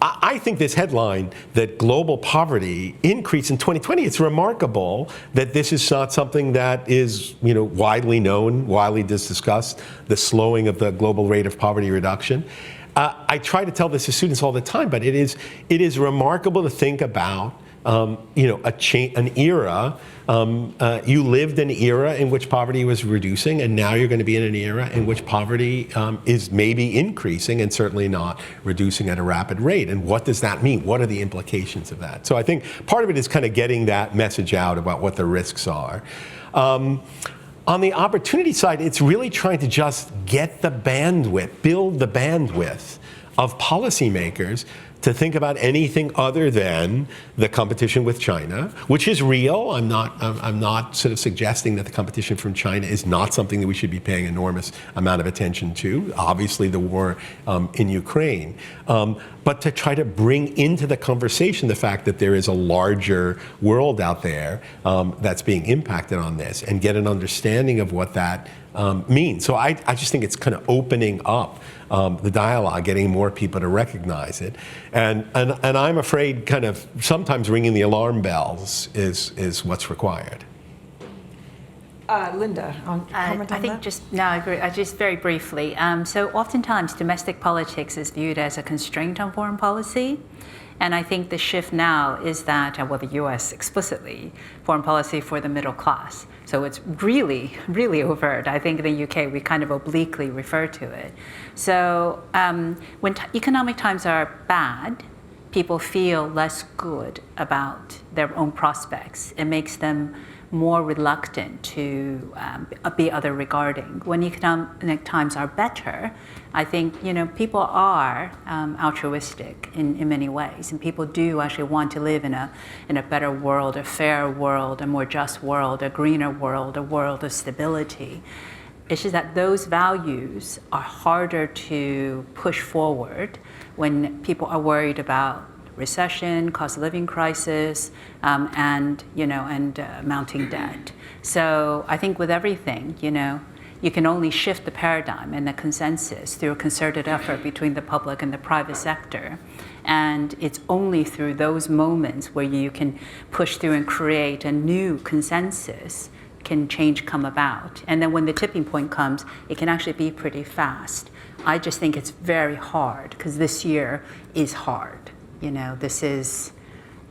I think this headline that global poverty increased in 2020, it's remarkable that this is not something that is widely known, widely discussed, the slowing of the global rate of poverty reduction. I try to tell this to students all the time, but it is remarkable to think about an era. You lived an era in which poverty was reducing, and now you're going to be in an era in which poverty is maybe increasing and certainly not reducing at a rapid rate. And what does that mean? What are the implications of that? So I think part of it is kind of getting that message out about what the risks are. On the opportunity side, it's really trying to just get the bandwidth, build the bandwidth of policymakers to think about anything other than the competition with China, which is real. I'm not sort of suggesting that the competition from China is not something that we should be paying enormous amount of attention to. Obviously, the war in Ukraine. But to try to bring into the conversation the fact that there is a larger world out there that's being impacted on this, and get an understanding of what that means. So I just think it's kind of opening up the dialogue, getting more people to recognize it. And I'm afraid kind of sometimes ringing the alarm bells is what's required. Linda, comment on that? I agree. Just very briefly. So oftentimes domestic politics is viewed as a constraint on foreign policy. And I think the shift now is that, the U.S. explicitly, foreign policy for the middle class. So it's really, really overt. I think in the UK, we kind of obliquely refer to it. So when economic times are bad, people feel less good about their own prospects. It makes them more reluctant to be other regarding. When economic times are better, I think people are altruistic in many ways, and people do actually want to live in a better world, a fairer world, a more just world, a greener world, a world of stability. It's just that those values are harder to push forward when people are worried about recession, cost of living crisis, and mounting debt. So I think with everything, you can only shift the paradigm and the consensus through a concerted effort between the public and the private sector. And it's only through those moments where you can push through and create a new consensus can change come about. And then when the tipping point comes, it can actually be pretty fast. I just think it's very hard because this year is hard. This is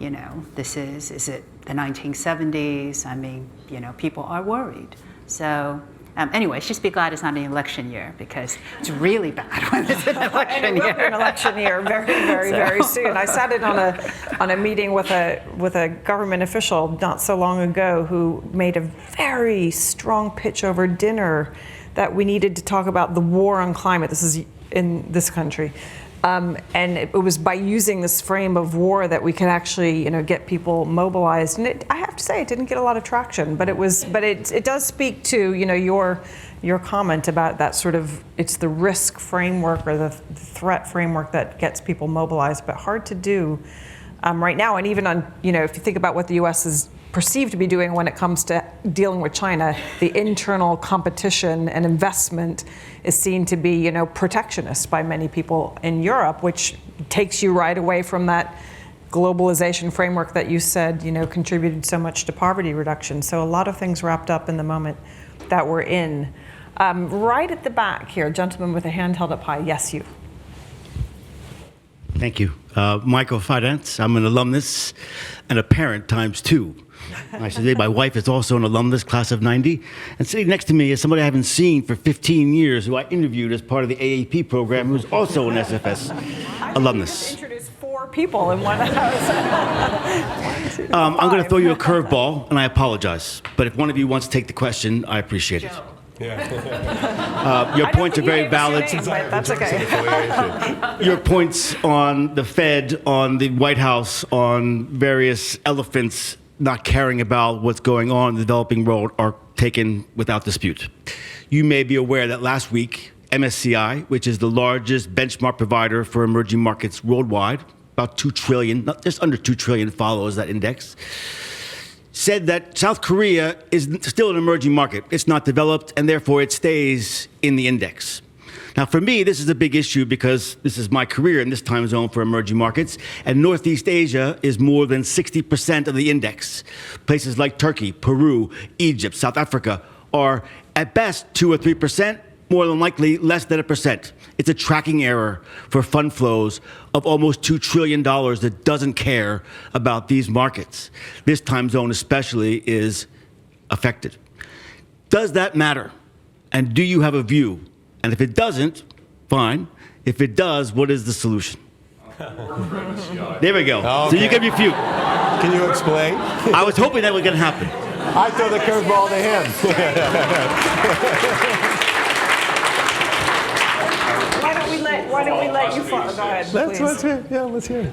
it the 1970s? I mean, people are worried. So anyways, just be glad it's not an election year because it's really bad when it's an election year. An election year very, very, very soon. I sat in on a meeting with a government official not so long ago who made a very strong pitch over dinner that we needed to talk about the war on climate. This is in this country. And it was by using this frame of war that we could actually, get people mobilized. And I have to say, it didn't get a lot of traction, but it does speak to, your comment about that sort of, it's the risk framework or the threat framework that gets people mobilized, but hard to do right now. And even on, if you think about what the U.S. is perceived to be doing when it comes to dealing with China, the internal competition and investment is seen to be, protectionist by many people in Europe, which takes you right away from that globalization framework that you said, contributed so much to poverty reduction. So a lot of things wrapped up in the moment that we're in. Right at the back here, gentleman with a hand held up high. Yes, you. Thank you. Michael Fidance. I'm an alumnus and a parent times two. I should say my wife is also an alumnus, class of 90. And sitting next to me is somebody I haven't seen for 15 years, who I interviewed as part of the AAP program, who's also an SFS alumnus. You introduced 4 people in one house. I'm going to throw you a curveball, and I apologize. But if one of you wants to take the question, I appreciate it. Your points are very valid. That's okay. Your points on the Fed, on the White House, on various elephants not caring about what's going on in the developing world are taken without dispute. You may be aware that last week, MSCI, which is the largest benchmark provider for emerging markets worldwide, about 2 trillion, just under 2 trillion follows that index, said that South Korea is still an emerging market. It's not developed, and therefore it stays in the index. Now, for me, this is a big issue because this is my career in this time zone for emerging markets, and Northeast Asia is more than 60% of the index. Places like Turkey, Peru, Egypt, South Africa are at best 2 or 3%, more than likely less than 1%. It's a tracking error for fund flows of almost $2 trillion that doesn't care about these markets. This time zone especially is affected. Does that matter? And do you have a view? And if it doesn't, fine. If it does, what is the solution? There we go. Okay. So you can refute. Can you explain? I was hoping that was going to happen. I throw the curveball to him. Why don't we let you go ahead, please. Let's hear it. Yeah, let's hear it.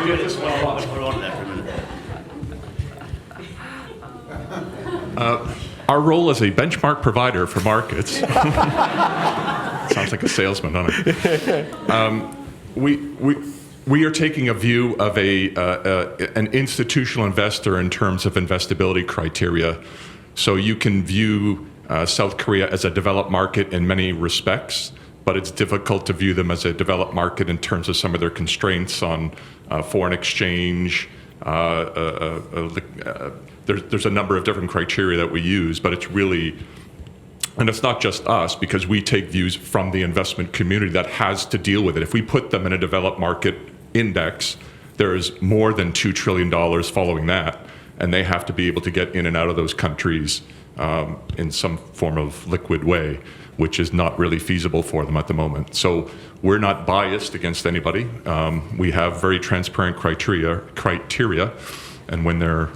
You just want to hold on to that for a minute. Our role as a benchmark provider for markets. Sounds like a salesman, doesn't it? We are taking a view of an institutional investor in terms of investability criteria. So you can view South Korea as a developed market in many respects, but it's difficult to view them as a developed market in terms of some of their constraints on foreign exchange. There's a number of different criteria that we use, but it's really, and it's not just us, because we take views from the investment community that has to deal with it. If we put them in a developed market index, there's more than $2 trillion following that, and they have to be able to get in and out of those countries in some form of liquid way, which is not really feasible for them at the moment. So we're not biased against anybody. We have very transparent criteria, and when they're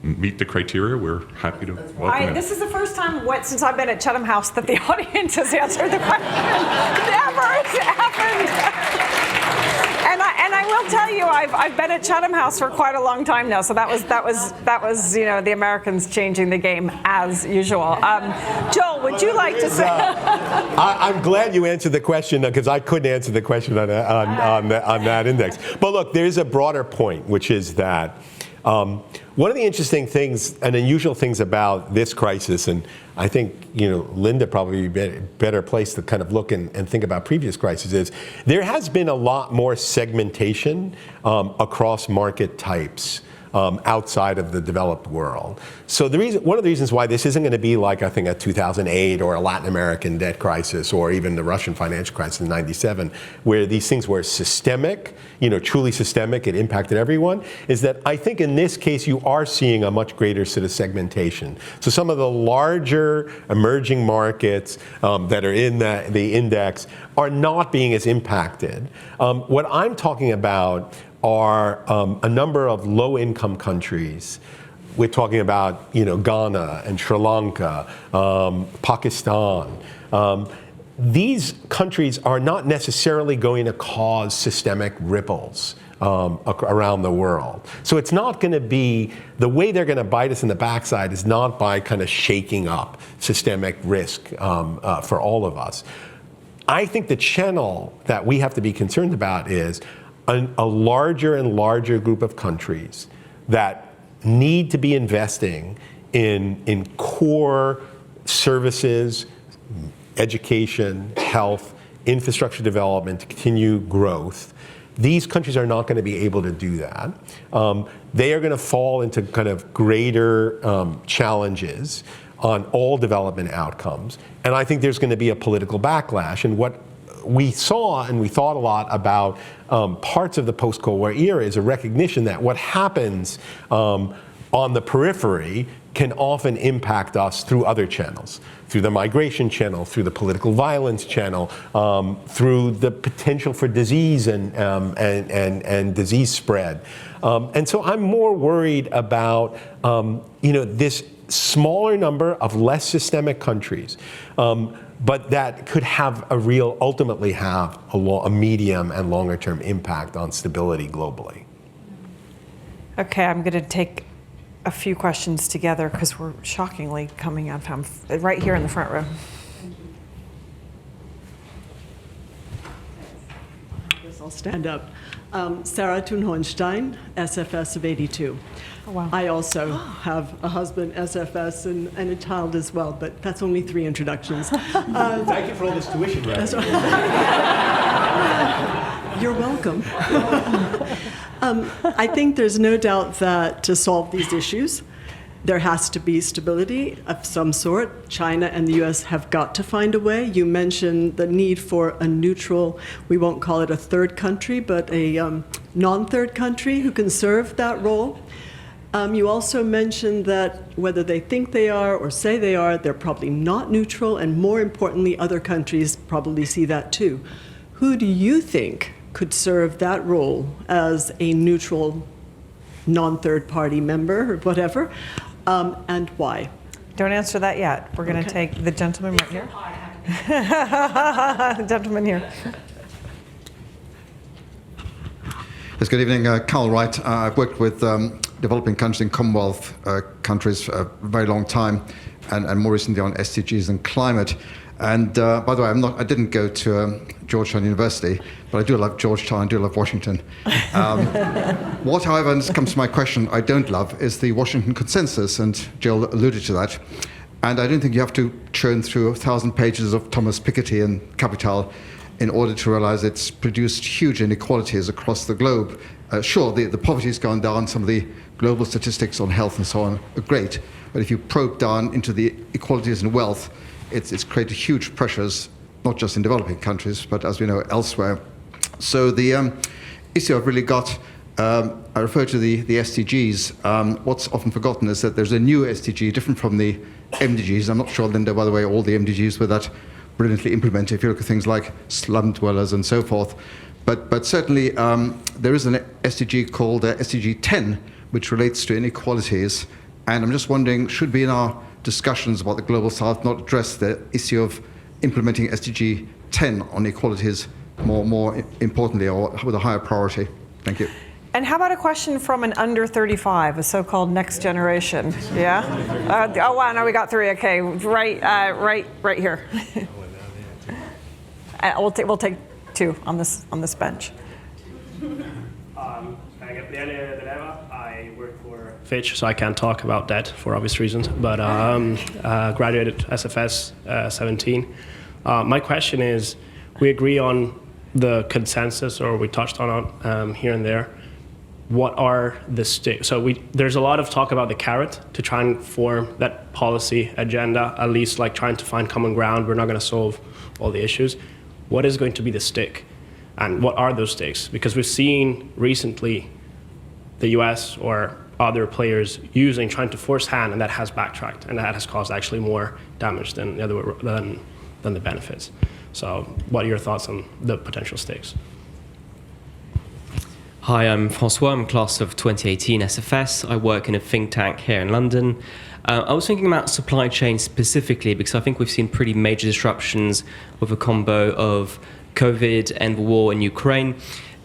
meet the criteria, we're happy to welcome them. This is the first time since I've been at Chatham House that the audience has answered the question. Never has happened. And I will tell you, I've been at Chatham House for quite a long time now. So that was the Americans changing the game as usual. Joel, would you like to say? I'm glad you answered the question because I couldn't answer the question on that index. But look, there's a broader point, which is that. One of the interesting things and unusual things about this crisis, and I think Linda probably better placed to kind of look and think about previous crises, is there has been a lot more segmentation across market types outside of the developed world. So one of the reasons why this isn't going to be like, I think, a 2008 or a Latin American debt crisis or even the Russian financial crisis in '97, where these things were systemic, truly systemic, it impacted everyone, is that I think in this case you are seeing a much greater sort of segmentation. So some of the larger emerging markets that are in the index are not being as impacted. What I'm talking about are a number of low-income countries. We're talking about Ghana and Sri Lanka, Pakistan. These countries are not necessarily going to cause systemic ripples around the world. So it's not going to be, the way they're going to bite us in the backside is not by kind of shaking up systemic risk for all of us. I think the channel that we have to be concerned about is a larger and larger group of countries that need to be investing in core services, education, health, infrastructure development to continue growth. These countries are not going to be able to do that. They are going to fall into kind of greater challenges on all development outcomes. And I think there's going to be a political backlash. And what we saw and we thought a lot about parts of the post-Cold War era is a recognition that what happens on the periphery can often impact us through other channels, through the migration channel, through the political violence channel, through the potential for disease and disease spread. And so I'm more worried about this smaller number of less systemic countries. But that could ultimately have a medium and longer term impact on stability globally. Okay, I'm going to take a few questions together because we're shockingly coming out of time. Right here in the front row. I'll stand up. Sarah Thun-Hohenstein, SFS of 82. Oh, wow. I also have a husband, SFS, and a child as well, but that's only 3 introductions. Thank you for all this tuition. You're welcome. I think there's no doubt that to solve these issues, there has to be stability of some sort. China and the US have got to find a way. You mentioned the need for a neutral, we won't call it a third country, but a non-third country who can serve that role. You also mentioned that whether they think they are or say they are, they're probably not neutral, and more importantly, other countries probably see that too. Who do you think could serve that role as a neutral, non-third party member or whatever, and why? Don't answer that yet. We're going to take the gentleman right here. The gentleman here. Yes, good evening. Carl Wright. I've worked with developing countries and Commonwealth countries for a very long time, and more recently on SDGs and climate. And by the way, I didn't go to Georgetown University, but I do love Georgetown, I do love Washington. What, however, and this comes to my question, I don't love is the Washington Consensus, and Jill alluded to that. And I don't think you have to churn through 1,000 pages of Thomas Piketty and Capital in order to realize it's produced huge inequalities across the globe. Sure, the poverty's gone down, some of the global statistics on health and so on are great, but if you probe down into the inequalities in wealth, it's created huge pressures, not just in developing countries, but as we know, elsewhere. So the issue I've really got, I refer to the SDGs. What's often forgotten is that there's a new SDG, different from the MDGs. I'm not sure, Linda, by the way, all the MDGs were that brilliantly implemented, if you look at things like slum dwellers and so forth. But certainly there is an SDG called SDG 10, which relates to inequalities. And I'm just wondering, should we in our discussions about the Global South not address the issue of implementing SDG 10 on equalities more importantly, or with a higher priority? Thank you. And how about a question from an under 35, a so-called next generation? Yeah? Oh, wow, no, we got 3. Okay, right here. We'll take 2 on this bench. I work for Fitch, so I can't talk about debt for obvious reasons, but graduated SFS 17. My question is, we agree on the consensus, or we touched on it here and there. What are the stakes? So there's a lot of talk about the carrot to try and form that policy agenda, at least like trying to find common ground. We're not going to solve all the issues. What is going to be the stick? And what are those stakes? Because we've seen recently the US or other players trying to force hand, and that has backtracked, and that has caused actually more damage than the benefits. So what are your thoughts on the potential stakes? Hi, I'm Francois. I'm class of 2018 SFS. I work in a think tank here in London. I was thinking about supply chain specifically because I think we've seen pretty major disruptions with a combo of COVID and the war in Ukraine.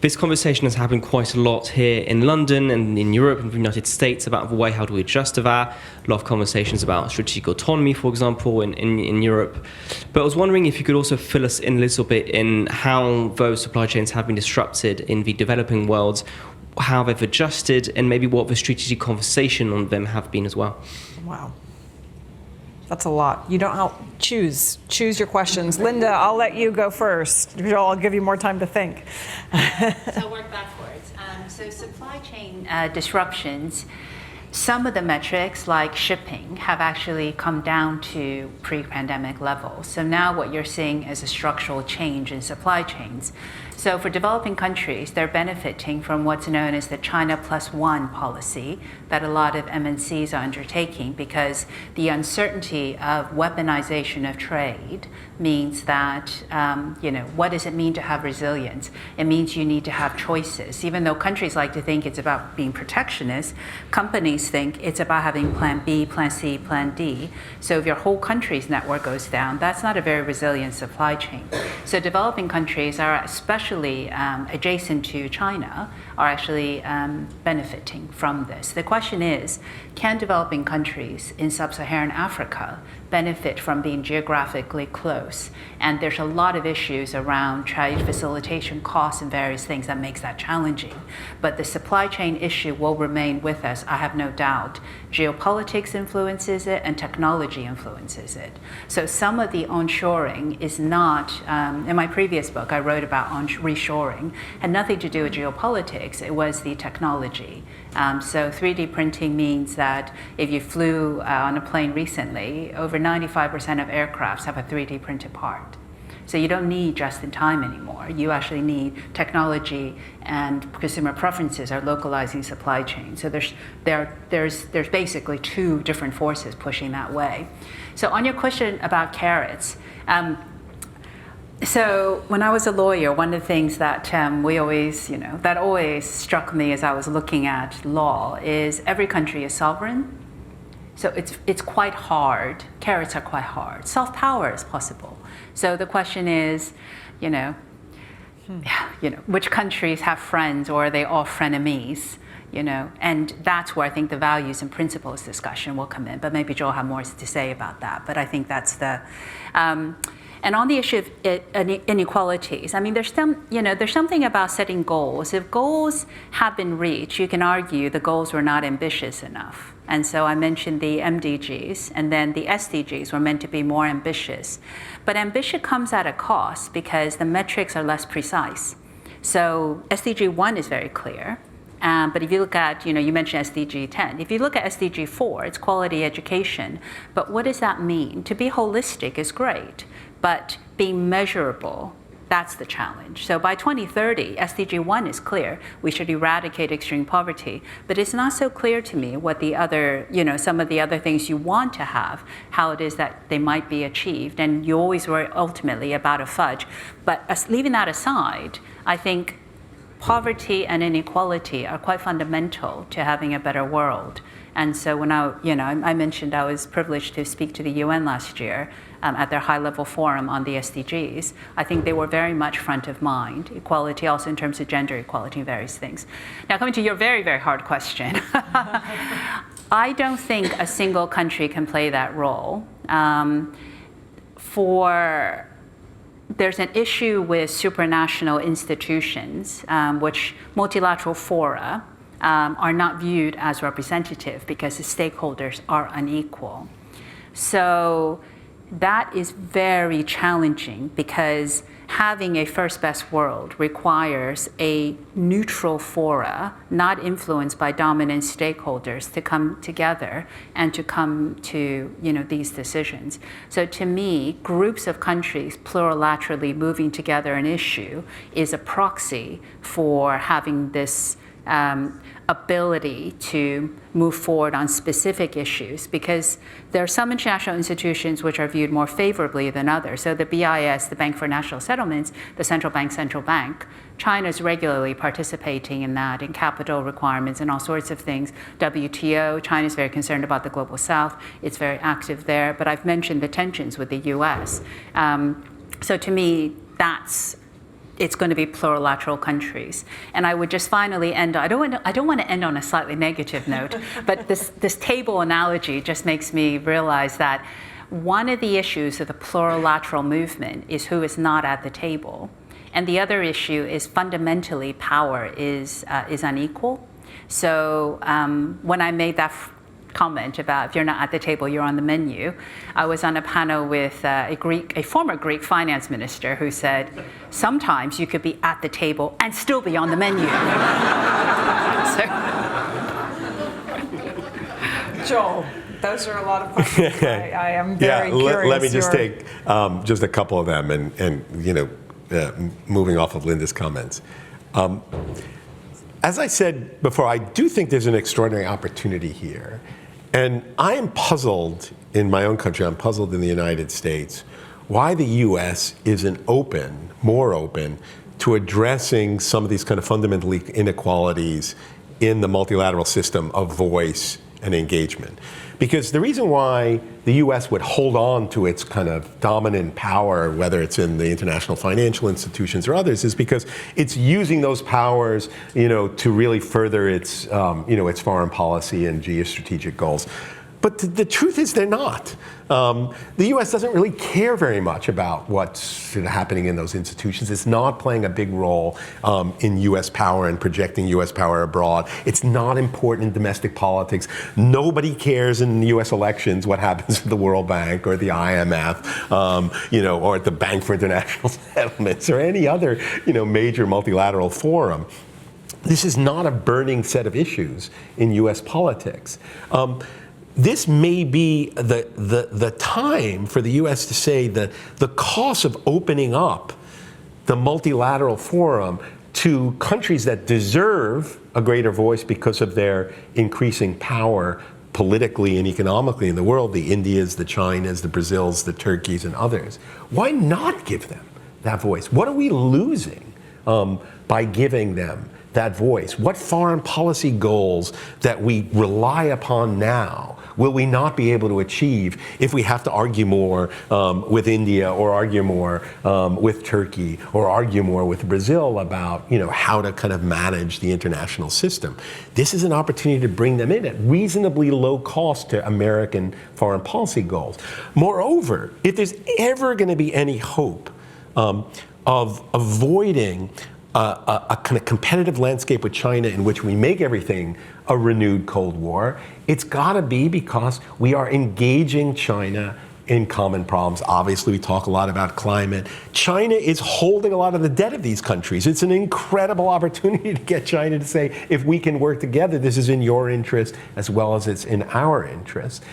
This conversation has happened quite a lot here in London and in Europe and the United States about the way how do we adjust to that. A lot of conversations about strategic autonomy, for example, in Europe. But I was wondering if you could also fill us in a little bit in how those supply chains have been disrupted in the developing world, how they've adjusted, and maybe what the strategic conversation on them have been as well. Wow. That's a lot. You don't choose your questions. Linda, I'll let you go first. I'll give you more time to think. So I'll work backwards. So supply chain disruptions, some of the metrics like shipping have actually come down to pre-pandemic levels. So now what you're seeing is a structural change in supply chains. So for developing countries, they're benefiting from what's known as the China +1 policy that a lot of MNCs are undertaking, because the uncertainty of weaponization of trade means that, what does it mean to have resilience? It means you need to have choices. Even though countries like to think it's about being protectionist, companies think it's about having plan B, plan C, plan D. So if your whole country's network goes down, that's not a very resilient supply chain. So developing countries are especially adjacent to China are actually benefiting from this. The question is, can developing countries in sub-Saharan Africa benefit from being geographically close. And there's a lot of issues around trade facilitation costs and various things that makes that challenging. But the supply chain issue will remain with us, I have no doubt. Geopolitics influences it and technology influences it. So some of the onshoring is not, in my previous book I wrote about reshoring, had nothing to do with geopolitics, it was the technology. So 3D printing means that if you flew on a plane recently, over 95% of aircrafts have a 3D printed part. So you don't need just-in-time anymore. You actually need technology, and consumer preferences are localizing supply chain. So there's basically two different forces pushing that way. So on your question about carrots, so when I was a lawyer, one of the things that we always, that always struck me as I was looking at law is every country is sovereign. So it's quite hard. Carrots are quite hard. Soft power is possible. So the question is, which countries have friends, or are they all frenemies? And that's where I think the values and principles discussion will come in. But maybe Joel have more to say about that. But I think that's the. And on the issue of inequalities, I mean, there's something about setting goals. If goals have been reached, you can argue the goals were not ambitious enough. And so I mentioned the MDGs, and then the SDGs were meant to be more ambitious. But ambition comes at a cost because the metrics are less precise. So SDG 1 is very clear. But if you look at, you mentioned SDG 10. If you look at SDG 4, it's quality education. But what does that mean? To be holistic is great, but being measurable, that's the challenge. So by 2030, SDG 1 is clear. We should eradicate extreme poverty. But it's not so clear to me what the other, some of the other things you want to have, how it is that they might be achieved. And you always worry ultimately about a fudge. But leaving that aside, I think poverty and inequality are quite fundamental to having a better world. And so when I mentioned I was privileged to speak to the UN last year at their high-level forum on the SDGs, I think they were very much front of mind. Equality also in terms of gender equality and various things. Now coming to your very, very hard question. I don't think a single country can play that role. There's an issue with supranational institutions, which multilateral fora are not viewed as representative because the stakeholders are unequal. So that is very challenging because having a first best world requires a neutral fora, not influenced by dominant stakeholders, to come together and to come to these decisions. So to me, groups of countries plurilaterally moving together an issue is a proxy for having this ability to move forward on specific issues, because there are some international institutions which are viewed more favorably than others. So the BIS, the Bank for National Settlements, the central bank, China is regularly participating in that, in capital requirements and all sorts of things. WTO, China is very concerned about the global south. It's very active there. But I've mentioned the tensions with the US. So to me, it's going to be plurilateral countries. And I would just finally end, I don't want to end on a slightly negative note, but this table analogy just makes me realize that one of the issues of the plurilateral movement is who is not at the table. And the other issue is fundamentally power is unequal. So when I made that comment about if you're not at the table, you're on the menu, I was on a panel with a former Greek finance minister who said, sometimes you could be at the table and still be on the menu. Joel, those are a lot of questions. I am very curious. Let me just take just a couple of them and moving off of Linda's comments. As I said before, I do think there's an extraordinary opportunity here. And I am puzzled in my own country, I'm puzzled in the United States, why the US isn't more open to addressing some of these kind of fundamental inequalities in the multilateral system of voice and engagement. Because the reason why the US would hold on to its kind of dominant power, whether it's in the international financial institutions or others, is because it's using those powers, to really further its foreign policy and geostrategic goals. but the truth is they're not. The U.S. doesn't really care very much about what's sort of happening in those institutions. It's not playing a big role in U.S. power and projecting U.S. power abroad. It's not important in domestic politics. Nobody cares in the U.S. elections what happens at the World Bank or the IMF, or at the Bank for International Settlements or any other, major multilateral forum. This is not a burning set of issues in U.S. politics. This may be the time for the U.S. to say that the cost of opening up the multilateral forum to countries that deserve a greater voice because of their increasing power politically and economically in the world, the Indias, the Chinas, the Brazils, the Turkeys, and others. Why not give them that voice? What are we losing by giving them that voice? What foreign policy goals that we rely upon now will we not be able to achieve if we have to argue more with India or argue more with Turkey or argue more with Brazil about how to kind of manage the international system? This is an opportunity to bring them in at reasonably low cost to American foreign policy goals. Moreover, if there's ever going to be any hope of avoiding a kind of competitive landscape with China in which we make everything a renewed Cold War, it's got to be because we are engaging China in common problems. Obviously, we talk a lot about climate. China is holding a lot of the debt of these countries. It's an incredible opportunity to get China to say, if we can work together, this is in your interest as well as it's in our interest.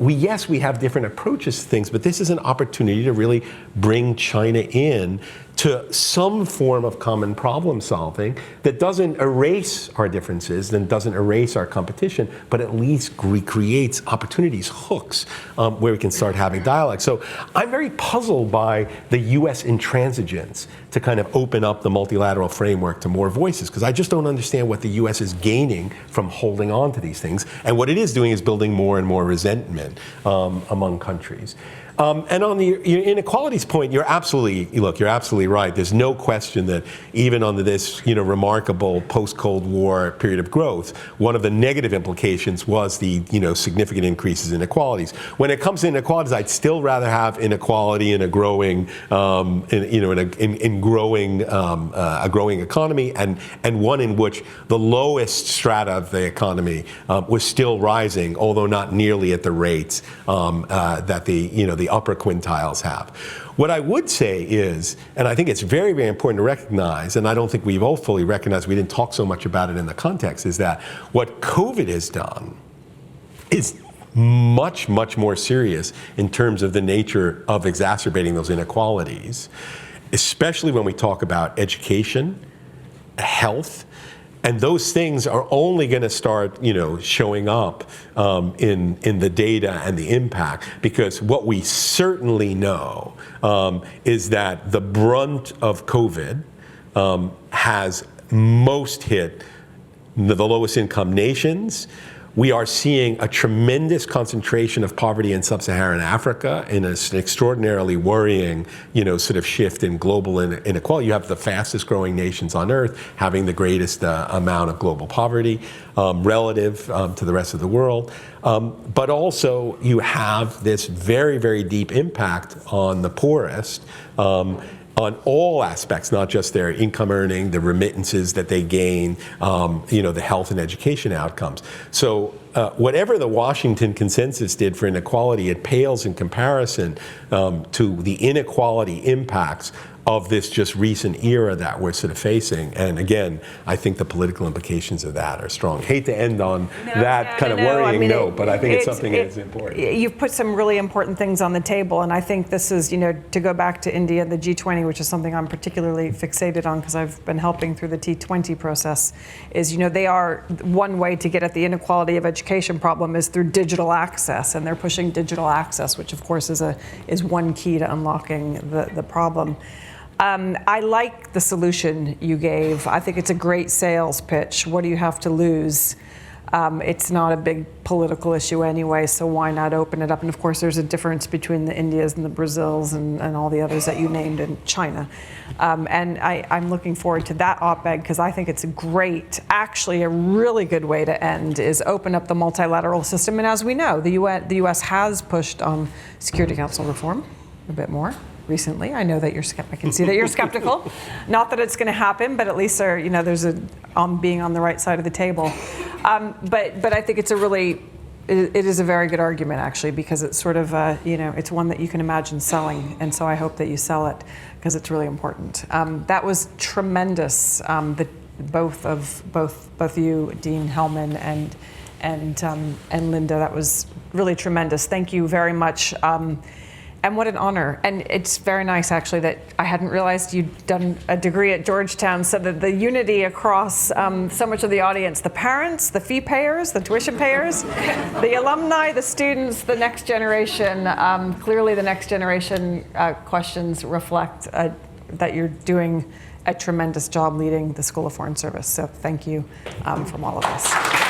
Yes, we have different approaches to things, but this is an opportunity to really bring China in to some form of common problem solving that doesn't erase our differences, then doesn't erase our competition, but at least recreates opportunities, hooks, where we can start having dialogue. So I'm very puzzled by the US intransigence to kind of open up the multilateral framework to more voices, because I just don't understand what the US is gaining from holding on to these things. And what it is doing is building more and more resentment among countries. And on the inequalities point, you're absolutely right. There's no question that even under this, remarkable post-Cold War period of growth, one of the negative implications was the, significant increases in inequalities. When it comes to inequalities, I'd still rather have inequality in a growing, a growing economy, and one in which the lowest strata of the economy was still rising, although not nearly at the rates that the upper quintiles have. What I would say is, and I think it's very, very important to recognize, and I don't think we've all fully recognized, we didn't talk so much about it in the context, is that what COVID has done is much, much more serious in terms of the nature of exacerbating those inequalities, especially when we talk about education, health. And those things are only going to start, showing up in the data and the impact, because what we certainly know is that the brunt of COVID has most hit the lowest income nations. We are seeing a tremendous concentration of poverty in sub-Saharan Africa in an extraordinarily worrying, sort of shift in global inequality. You have the fastest growing nations on earth having the greatest amount of global poverty relative to the rest of the world. But also you have this very, very deep impact on the poorest, on all aspects, not just their income earning, the remittances that they gain, the health and education outcomes. So whatever the Washington consensus did for inequality, it pales in comparison to the inequality impacts of this just recent era that we're sort of facing. And again, I think the political implications of that are strong. Hate to end on that kind of worrying note, but I think it's something that's important. You've put some really important things on the table, and I think this is, to go back to India, the G20, which is something I'm particularly fixated on because I've been helping through the T20 process, is, they are, one way to get at the inequality of education problem is through digital access, and they're pushing digital access, which of course is one key to unlocking the problem. I like the solution you gave. I think it's a great sales pitch. What do you have to lose? It's not a big political issue anyway, so why not open it up? And of course, there's a difference between the Indias and the Brazils and all the others that you named in China. And I'm looking forward to that op-ed because I think it's great. Actually, a really good way to end is open up the multilateral system. And as we know, the U.S. has pushed on Security Council reform a bit more recently. I know that I can see that you're skeptical. Not that it's going to happen, but at least there's being on the right side of the table. But I think it is a very good argument actually, because it's sort of it's one that you can imagine selling, and so I hope that you sell it because it's really important. That was tremendous. Both you, Dean Hellman, and Linda. That was really tremendous. Thank you very much. And what an honor. And it's very nice, actually, that I hadn't realized you'd done a degree at Georgetown, so that the unity across so much of the audience, the parents, the fee payers, the tuition payers, the alumni, the students, the next generation, clearly the next generation questions reflect that you're doing a tremendous job leading the School of Foreign Service. So thank you from all of us.